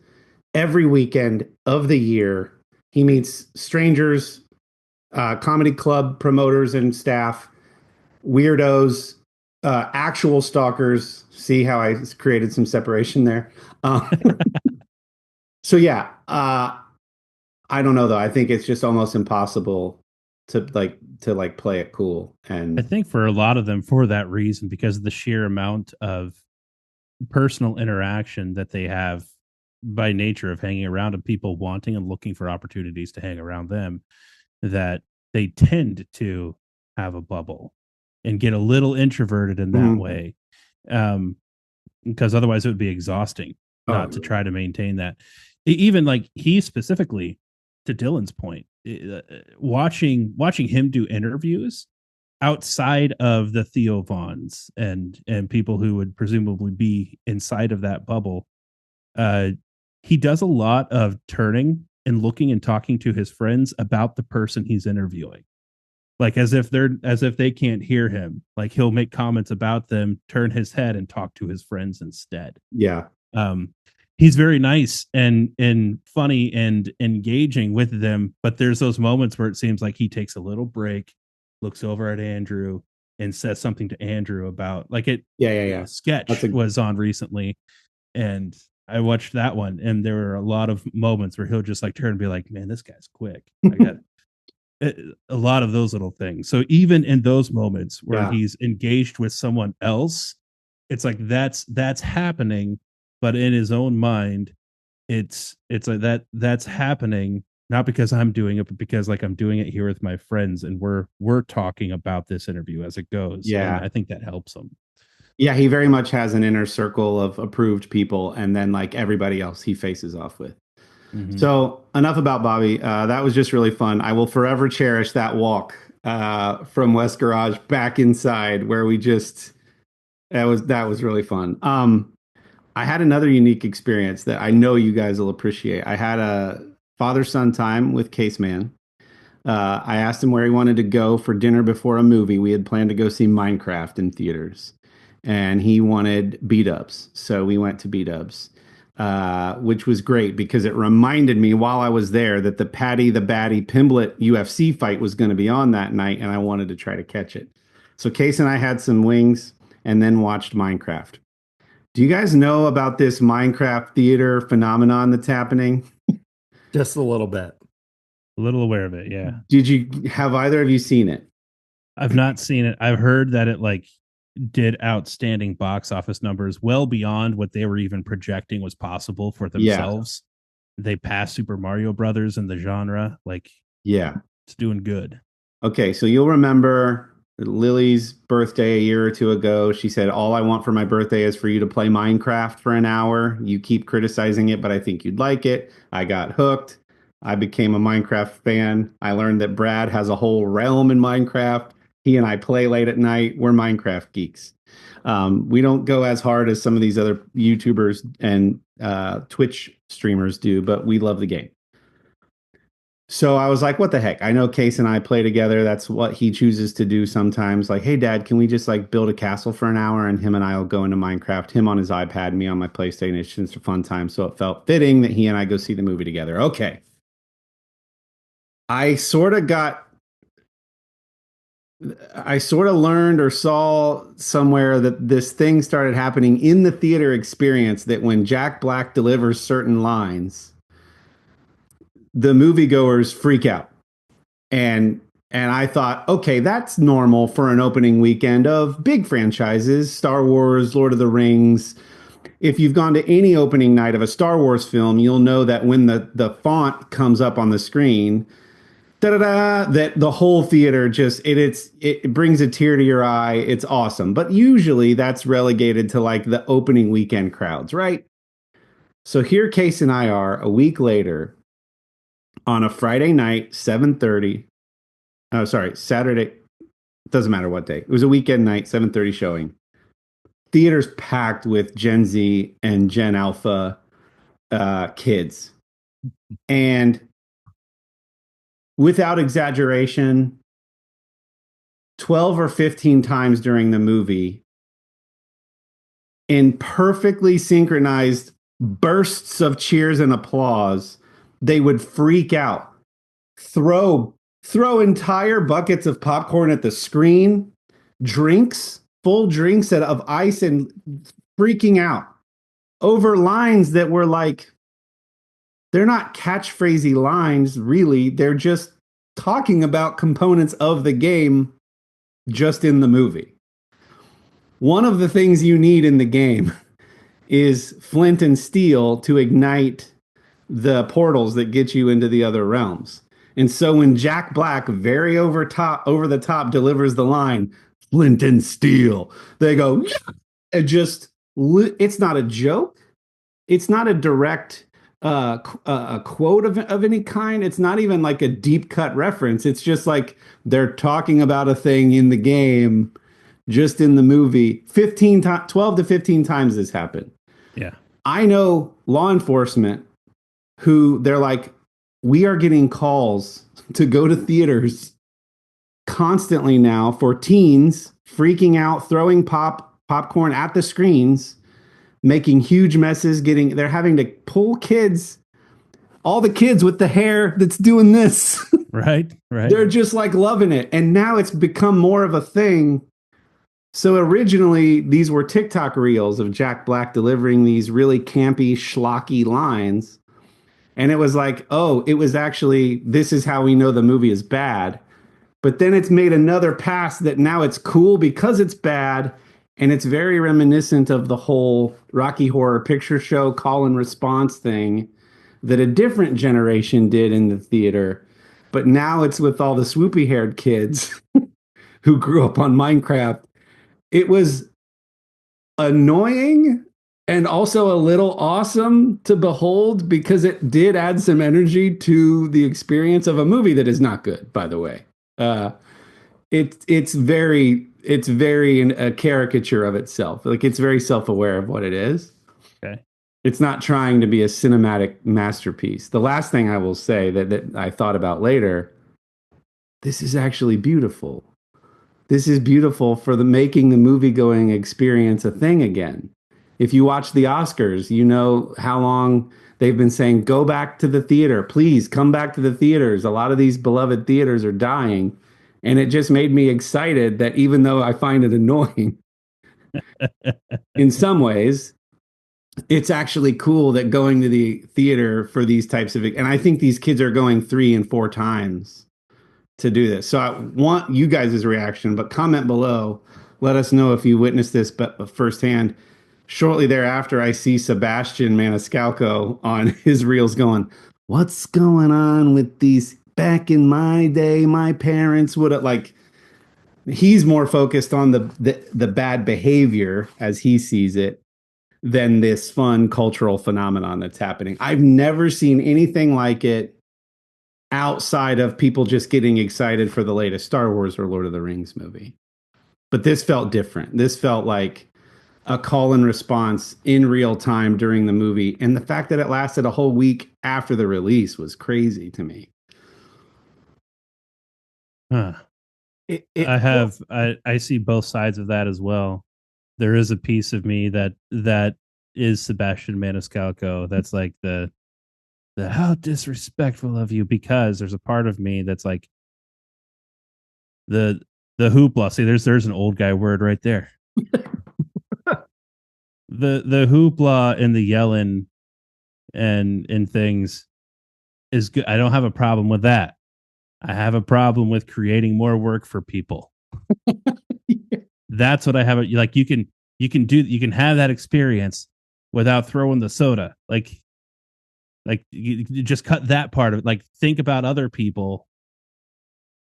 every weekend of the year. He meets strangers, comedy club promoters and staff, weirdos, actual stalkers. See how I created some separation there? So yeah, I don't know though. I think it's just almost impossible to play it cool. And I think for a lot of them, for that reason, because of the sheer amount of personal interaction that they have by nature of hanging around and people wanting and looking for opportunities to hang around them, that they tend to have a bubble and get a little introverted in that way. Because otherwise it would be exhausting not to try to maintain that. Even like he specifically, to Dylan's point, watching him do interviews outside of the Theo Vaughns and people who would presumably be inside of that bubble, he does a lot of turning and looking and talking to his friends about the person he's interviewing, like as if they can't hear him. Like he'll make comments about them, turn his head, and talk to his friends instead. Yeah. He's very nice and funny and engaging with them, but there's those moments where it seems like he takes a little break, looks over at Andrew, and says something to Andrew about like it. Yeah. Sketch was on recently, and I watched that one, and there were a lot of moments where he'll just like turn and be like, "Man, this guy's quick." I got a lot of those little things. So even in those moments where he's engaged with someone else, it's like that's happening, but in his own mind, it's like that's happening not because I'm doing it, but because like I'm doing it here with my friends, and we're talking about this interview as it goes. Yeah, and I think that helps him. Yeah, he very much has an inner circle of approved people, and then like everybody else he faces off with. Mm-hmm. So enough about Bobby. That was just really fun. I will forever cherish that walk from West Garage back inside, where we just that was really fun. I had another unique experience that I know you guys will appreciate. I had a father-son time with Case Man. I asked him where he wanted to go for dinner before a movie. We had planned to go see Minecraft in theaters, and he wanted B-dubs. So we went to B-dubs, which was great because it reminded me while I was there that the Paddy the Baddy Pimblett UFC fight was going to be on that night, and I wanted to try to catch it. So Case and I had some wings and then watched Minecraft. Do you guys know about this Minecraft theater phenomenon that's happening? Just a little bit. A little aware of it, yeah. Have either of you seen it? I've not seen it. I've heard that it like did outstanding box office numbers, well beyond what they were even projecting was possible for themselves. Yeah. They passed Super Mario Brothers in the genre. Like, yeah, it's doing good. Okay, so you'll remember Lily's birthday a year or two ago. She said, "All I want for my birthday is for you to play Minecraft for an hour. You keep criticizing it, but I think you'd like it." I got hooked. I became a Minecraft fan. I learned that Brad has a whole realm in Minecraft. He and I play late at night. We're Minecraft geeks. We don't go as hard as some of these other YouTubers and Twitch streamers do, but we love the game. So I was like, what the heck? I know Case and I play together. That's what he chooses to do sometimes. Like, hey, Dad, can we just like build a castle for an hour and him and I will go into Minecraft, him on his iPad, me on my PlayStation. It's just a fun time. So it felt fitting that he and I go see the movie together. Okay. I sort of learned or saw somewhere that this thing started happening in the theater experience, that when Jack Black delivers certain lines, the moviegoers freak out. And I thought, okay, that's normal for an opening weekend of big franchises, Star Wars, Lord of the Rings. if you've gone to any opening night of a Star Wars film, you'll know that when the font comes up on the screen, da-da-da, that the whole theater just it brings a tear to your eye. It's awesome. But usually that's relegated to like the opening weekend crowds, right? So here Case and I are a week later on a Friday night, 7:30. Oh, sorry, Saturday. Doesn't matter what day. It was a weekend night, 7:30 showing. Theater's packed with Gen Z and Gen Alpha kids. And without exaggeration, 12 or 15 times during the movie, in perfectly synchronized bursts of cheers and applause, they would freak out, throw entire buckets of popcorn at the screen, drinks, full drinks of ice, and freaking out over lines that were like, they're not catchphrasey lines, really. They're just talking about components of the game just in the movie. One of the things you need in the game is flint and steel to ignite the portals that get you into the other realms. And so when Jack Black very over the top delivers the line, flint and steel, they go, yeah! It's not a joke. It's not a direct a quote of any kind. It's not even like a deep cut reference. It's just like they're talking about a thing in the game, just in the movie. 12 to 15 times this happened. Yeah. I know law enforcement who they're like, we are getting calls to go to theaters constantly now for teens freaking out, throwing popcorn at the screens, making huge messes, they're having to pull kids, all the kids with the hair that's doing this. Right. They're just like loving it. And now it's become more of a thing. So originally these were TikTok reels of Jack Black delivering these really campy, schlocky lines. And it was like, oh, it was actually, this is how we know the movie is bad. But then it's made another pass that now it's cool because it's bad. And it's very reminiscent of the whole Rocky Horror Picture Show call and response thing that a different generation did in the theater. But now it's with all the swoopy haired kids who grew up on Minecraft. It was annoying and also a little awesome to behold because it did add some energy to the experience of a movie that is not good, by the way. It's very a caricature of itself. Like, it's very self-aware of what it is. Okay. It's not trying to be a cinematic masterpiece. The last thing I will say that I thought about later, this is actually beautiful. This is beautiful for making the movie-going experience a thing again. If you watch the Oscars, you know how long they've been saying, go back to the theater. Please come back to the theaters. A lot of these beloved theaters are dying. And it just made me excited that even though I find it annoying in some ways, it's actually cool that going to the theater for these types of, and I think these kids are going 3 and 4 times to do this. So I want you guys' reaction, but comment below. Let us know if you witnessed this firsthand. Shortly thereafter, I see Sebastian Maniscalco on his reels going, what's going on with these? Back in my day, my parents would have, like, he's more focused on the bad behavior as he sees it than this fun cultural phenomenon that's happening. I've never seen anything like it outside of people just getting excited for the latest Star Wars or Lord of the Rings movie. But this felt different. This felt like a call and response in real time during the movie. And the fact that it lasted a whole week after the release was crazy to me. Huh. I see both sides of that as well. There is a piece of me that is Sebastian Maniscalco. That's like the how disrespectful of you, because there's a part of me that's like the hoopla. See, there's an old guy word right there. the hoopla and the yelling and things is good. I don't have a problem with that. I have a problem with creating more work for people. Yeah. That's what I have. Like, you can have that experience, without throwing the soda. Like you just cut that part of it. Like, think about other people.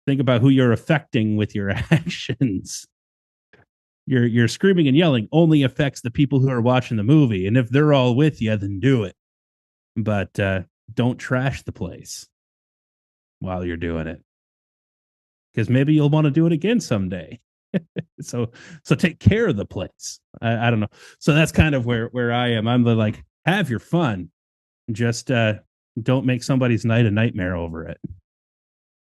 Think about who you're affecting with your actions. Your screaming and yelling only affects the people who are watching the movie, and if they're all with you, then do it. But don't trash the place while you're doing it, because maybe you'll want to do it again someday. so take care of the place. I don't know. So that's kind of where I am. I'm like, have your fun, just don't make somebody's night a nightmare over it.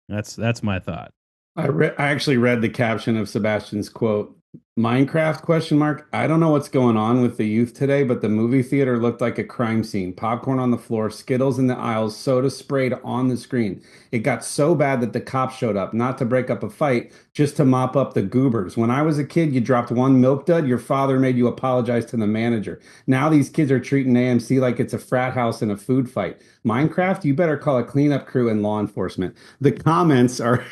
That's my thought. I actually read the caption of Sebastian's quote. Minecraft question mark. I don't know what's going on with the youth today, but the movie theater looked like a crime scene. Popcorn on the floor, Skittles in the aisles, soda sprayed on the screen. It got so bad that the cops showed up, not to break up a fight, just to mop up the goobers. When I was a kid, you dropped one milk dud, your father made you apologize to the manager. Now these kids are treating AMC like it's a frat house and a food fight. Minecraft, you better call a cleanup crew and law enforcement. The comments are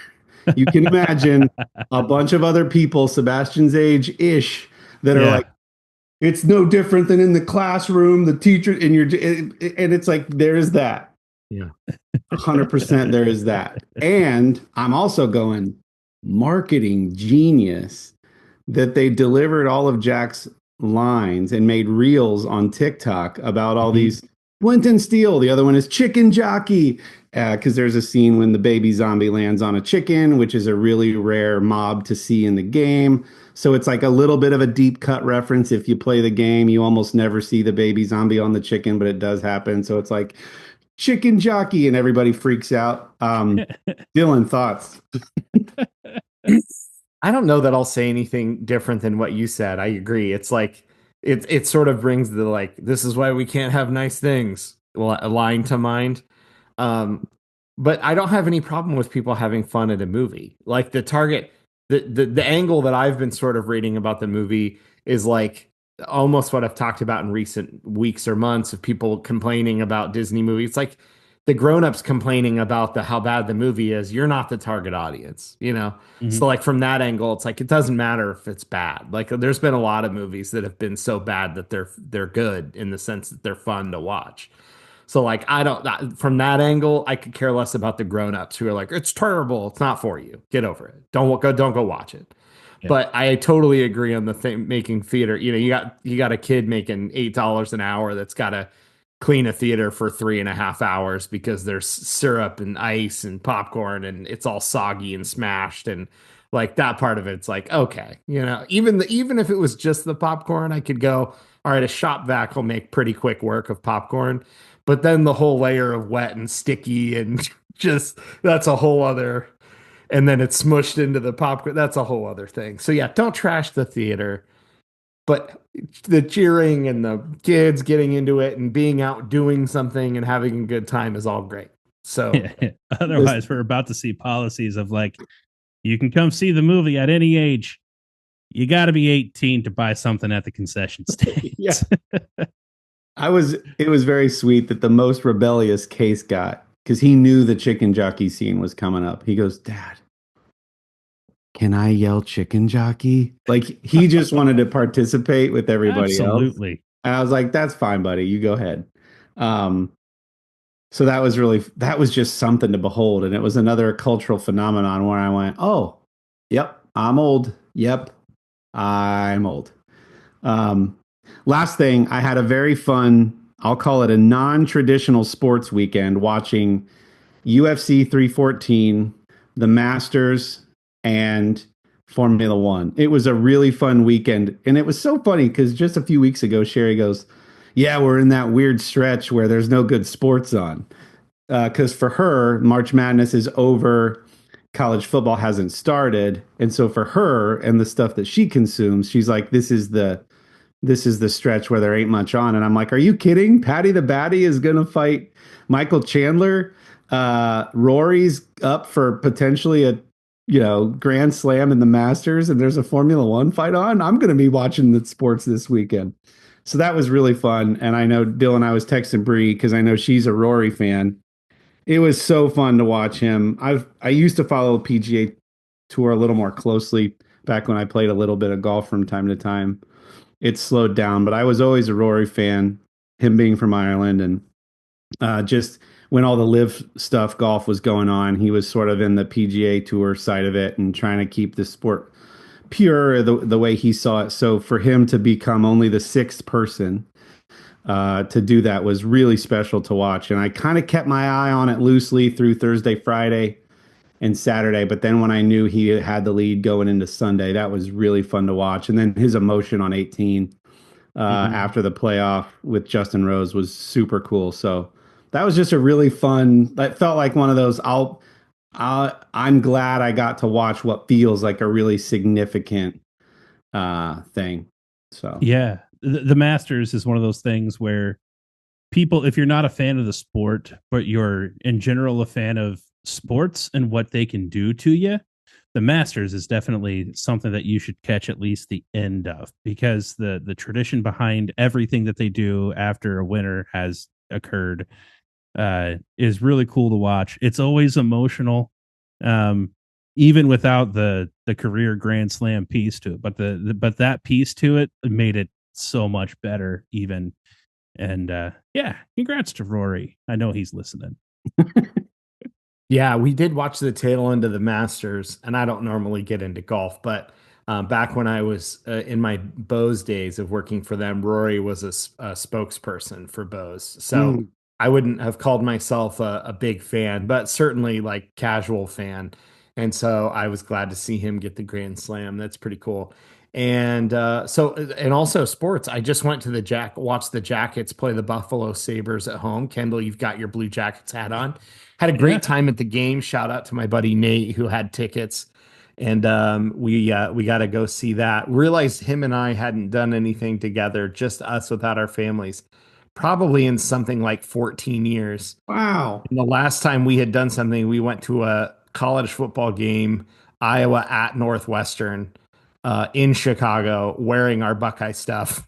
you can imagine a bunch of other people, Sebastian's age-ish, that are like, it's no different than in the classroom, the teacher, and it's like, there is that. Yeah. 100% there is that. And I'm also going, marketing genius that they delivered all of Jack's lines and made reels on TikTok about all these Flint and Steel. The other one is Chicken Jockey, because there's a scene when the baby zombie lands on a chicken, which is a really rare mob to see in the game. So it's like a little bit of a deep cut reference. If you play the game, you almost never see the baby zombie on the chicken, but it does happen. So it's like Chicken Jockey, and everybody freaks out. Dylan, thoughts? I don't know that I'll say anything different than what you said. I agree. It's like it sort of brings the like, this is why we can't have nice things line to mind. But I don't have any problem with people having fun at a movie. Like the angle that I've been sort of reading about the movie is like almost what I've talked about in recent weeks or months of people complaining about Disney movies. It's like the grown-ups complaining about how bad the movie is. You're not the target audience, you know? So like from that angle, it's like, it doesn't matter if it's bad. Like there's been a lot of movies that have been so bad that they're good in the sense that they're fun to watch. So like, from that angle, I could care less about the grown-ups who are like, it's terrible. It's not for you. Get over it. Don't go watch it. Yeah. But I totally agree on the thing, making theater. You know, you got a kid making $8 an hour that's got to clean a theater for 3.5 hours because there's syrup and ice and popcorn and it's all soggy and smashed, and like that part of it's like, okay, you know, even if it was just the popcorn, I could go, all right, a shop vac will make pretty quick work of popcorn, but then the whole layer of wet and sticky and just that's a whole other, and then it's smushed into the popcorn, that's a whole other thing. So yeah, don't trash the theater. But the cheering and the kids getting into it and being out doing something and having a good time is all great. So otherwise, we're about to see policies of like, you can come see the movie at any age. You got to be 18 to buy something at the concession stand. Yeah. It was very sweet that the most rebellious Case got, because he knew the chicken jockey scene was coming up. He goes, Dad, can I yell chicken jockey? Like he just wanted to participate with everybody else. Absolutely. And I was like, that's fine, buddy. You go ahead. So that was just something to behold. And it was another cultural phenomenon where I went, oh, yep, I'm old. Yep, I'm old. Last thing, I had a very fun, I'll call it a non-traditional sports weekend watching UFC 314, the Masters, and Formula One. It was a really fun weekend. And it was so funny because just a few weeks ago, Sherry goes, yeah, we're in that weird stretch where there's no good sports on. Because for her, March Madness is over. College football hasn't started. And so for her and the stuff that she consumes, she's like, this is the stretch where there ain't much on. And I'm like, are you kidding? Patty the Batty is going to fight Michael Chandler. Rory's up for potentially a Grand Slam in the Masters, and there's a Formula One fight on. I'm going to be watching the sports this weekend. So that was really fun. And I know Dylan, I was texting Bree because I know she's a Rory fan. It was so fun to watch him. I used to follow the PGA Tour a little more closely back when I played a little bit of golf from time to time. it's slowed down. But I was always a Rory fan, him being from Ireland, and just when all the live stuff golf was going on, he was sort of in the PGA Tour side of it and trying to keep the sport pure the way he saw it. So for him to become only the sixth person to do that was really special to watch. And I kind of kept my eye on it loosely through Thursday, Friday, and Saturday. But then when I knew he had the lead going into Sunday, that was really fun to watch. And then his emotion on 18 after the playoff with Justin Rose was super cool. So that was just a really fun. That felt like one of those. I'm glad I got to watch what feels like a really significant thing. So Yeah, the Masters is one of those things where people, if you're not a fan of the sport, but you're in general a fan of sports and what they can do to you, the Masters is definitely something that you should catch at least the end of, because the tradition behind everything that they do after a winner has occurred is really cool to watch. It's always emotional, even without the career Grand Slam piece to it. But but that piece to it made it so much better, even. And yeah, congrats to Rory. I know he's listening. Yeah, we did watch the tail end of the Masters, and I don't normally get into golf, but back when I was in my Bose days of working for them, Rory was a spokesperson for Bose. So I wouldn't have called myself a big fan, but certainly like casual fan. And so I was glad to see him get the Grand Slam. That's pretty cool. And and also sports. I just went to watched the Jackets play the Buffalo Sabres at home. Kendall, you've got your Blue Jackets hat on. Had a great time at the game. Shout out to my buddy Nate who had tickets, and we got to go see that. Realized him and I hadn't done anything together, just us without our families, probably in something like 14 years. wow. And the last time we had done something, we went to a college football game, Iowa at Northwestern, in Chicago, wearing our Buckeye stuff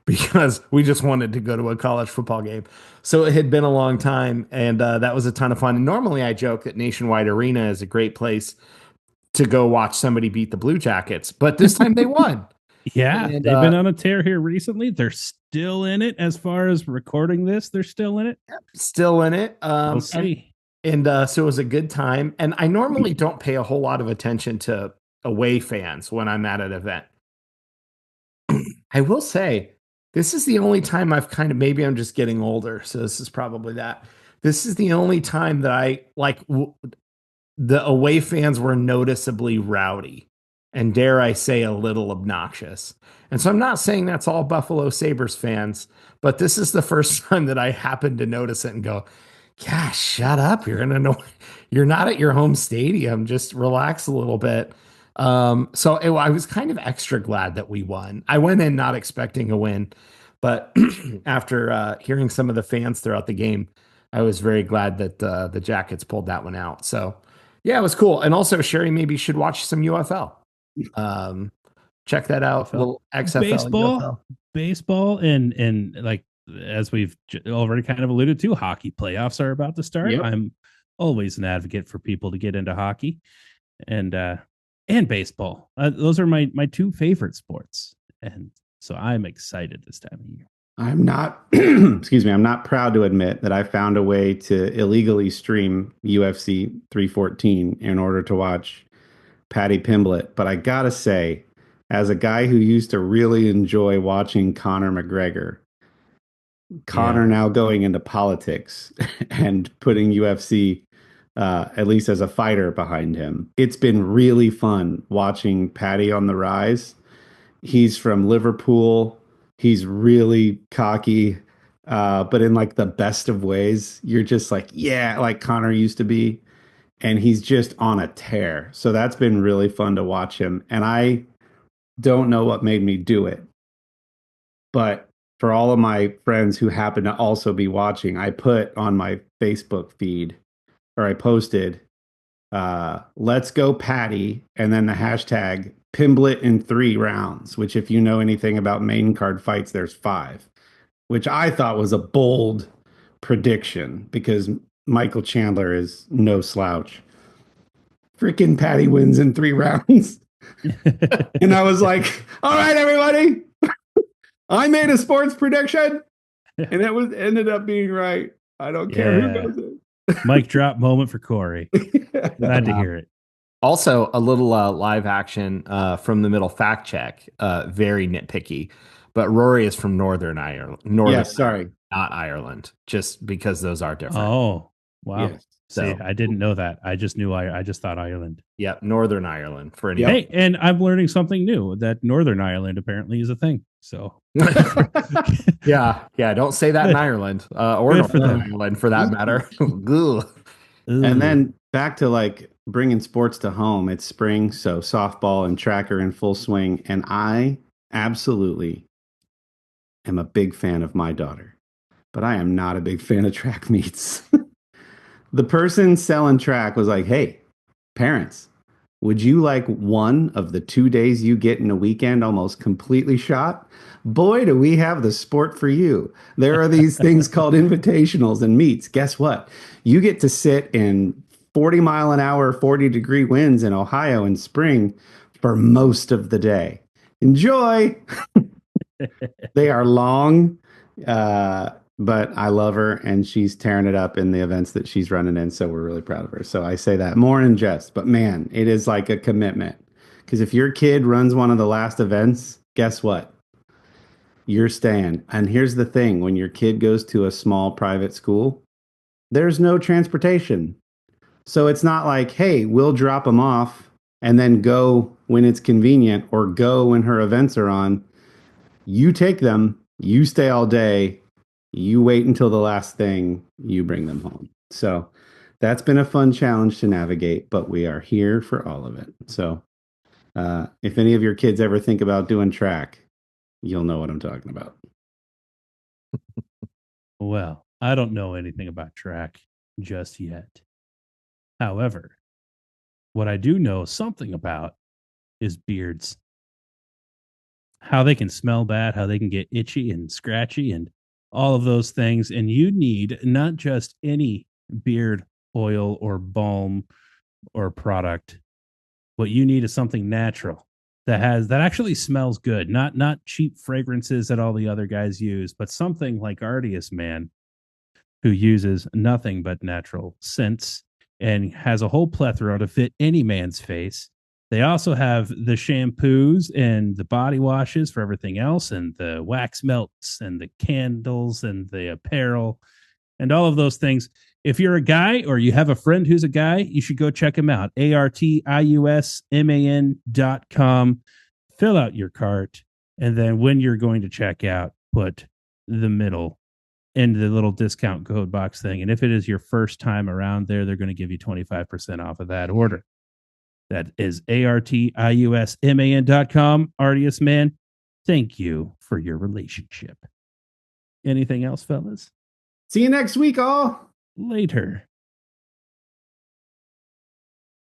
because we just wanted to go to a college football game. So it had been a long time, and that was a ton of fun. And normally I joke that Nationwide Arena is a great place to go watch somebody beat the Blue Jackets, but this time they won. Yeah, And, they've been on a tear here recently. They're still in it. As far as recording this, they're still in it. Still in it. We'll see. And so it was a good time. And I normally don't pay a whole lot of attention to away fans when I'm at an event. I will say, this is the only time I've maybe I'm just getting older. So this is probably that. This is the only time that I the away fans were noticeably rowdy and, dare I say, a little obnoxious. And so I'm not saying that's all Buffalo Sabres fans, but this is the first time that I happened to notice it and go, gosh, shut up. You're not at your home stadium. Just relax a little bit. I was kind of extra glad that we won. I went in not expecting a win, but after hearing some of the fans throughout the game, I was very glad that the Jackets pulled that one out. So yeah, it was cool. And also, Sherry maybe should watch some UFL. Check that out. Little XFL, UFL. Baseball, and like, as we've already kind of alluded to, hockey playoffs are about to start. Yep. I'm always an advocate for people to get into hockey and baseball. Those are my two favorite sports, and so I'm excited this time of year. I'm not, excuse me, I'm not proud to admit that I found a way to illegally stream UFC 314 in order to watch Paddy Pimblett. But I gotta say, as a guy who used to really enjoy watching Conor McGregor, Conor now going into politics and putting UFC, at least as a fighter, behind him, it's been really fun watching Paddy on the rise. He's from Liverpool. He's really cocky, but in like the best of ways. You're just like, yeah, like Conor used to be. And he's just on a tear. So that's been really fun to watch him. And I don't know what made me do it. But for all of my friends who happen to also be watching, I put on my Facebook feed, or I posted, let's go Paddy, and then the hashtag Pimblett in 3 rounds, which, if you know anything about main card fights, there's 5, which I thought was a bold prediction because Michael Chandler is no slouch. Freaking Paddy wins in 3 rounds. And I was like, all right, everybody, I made a sports prediction, and it ended up being right. I don't care who Yeah. knows it. Mic drop moment for Kory. Glad to hear it. Also, a little live action from the middle fact check. Very nitpicky, but Rory is from Northern Ireland. Yes, sorry. Not Ireland. Just because those are different. Oh, wow. Yes. See, So- I didn't know that. I just knew I just thought Ireland. Yep, Northern Ireland for any. Yep. Hey, and I'm learning something new that Northern Ireland apparently is a thing. So Yeah. Don't say that in Ireland or Good for Northern them. Ireland for that matter. Ugh. And then back to like bringing sports to home. It's spring, so softball and track are in full swing. And I absolutely am a big fan of my daughter, but I am not a big fan of track meets. The person selling track was like, hey, parents, would you like one of the 2 days you get in a weekend almost completely shot? Boy, do we have the sport for you. There are these things called invitationals and meets. Guess what? You get to sit in 40 mile an hour, 40-degree winds in Ohio in spring for most of the day. Enjoy. They are long, but I love her and she's tearing it up in the events that she's running in. So we're really proud of her. So I say that more in jest, but man, it is like a commitment. Because if your kid runs one of the last events, guess what? You're staying. And here's the thing, when your kid goes to a small private school, there's no transportation. So it's not like, hey, we'll drop them off and then go when it's convenient or go when her events are on. You take them, you stay all day, you wait until the last thing, you bring them home. So that's been a fun challenge to navigate, but we are here for all of it. So if any of your kids ever think about doing track, you'll know what I'm talking about. Well, I don't know anything about track just yet. However, what I do know something about is beards. How they can smell bad, how they can get itchy and scratchy and all of those things. And you need not just any beard oil or balm or product. What you need is something natural that actually smells good, not cheap fragrances that all the other guys use, but something like Ardius Man, who uses nothing but natural scents and has a whole plethora to fit any man's face. They also have the shampoos and the body washes for everything else, and the wax melts and the candles and the apparel and all of those things. If you're a guy or you have a friend who's a guy, you should go check him out. ARTIUSMAN.com. Fill out your cart. And then when you're going to check out, put the middle into the little discount code box thing. And if it is your first time around there, they're going to give you 25% off of that order. That is ARTIUSMAN.com. Artius Man, thank you for your relationship. Anything else, fellas? See you next week, all. Later.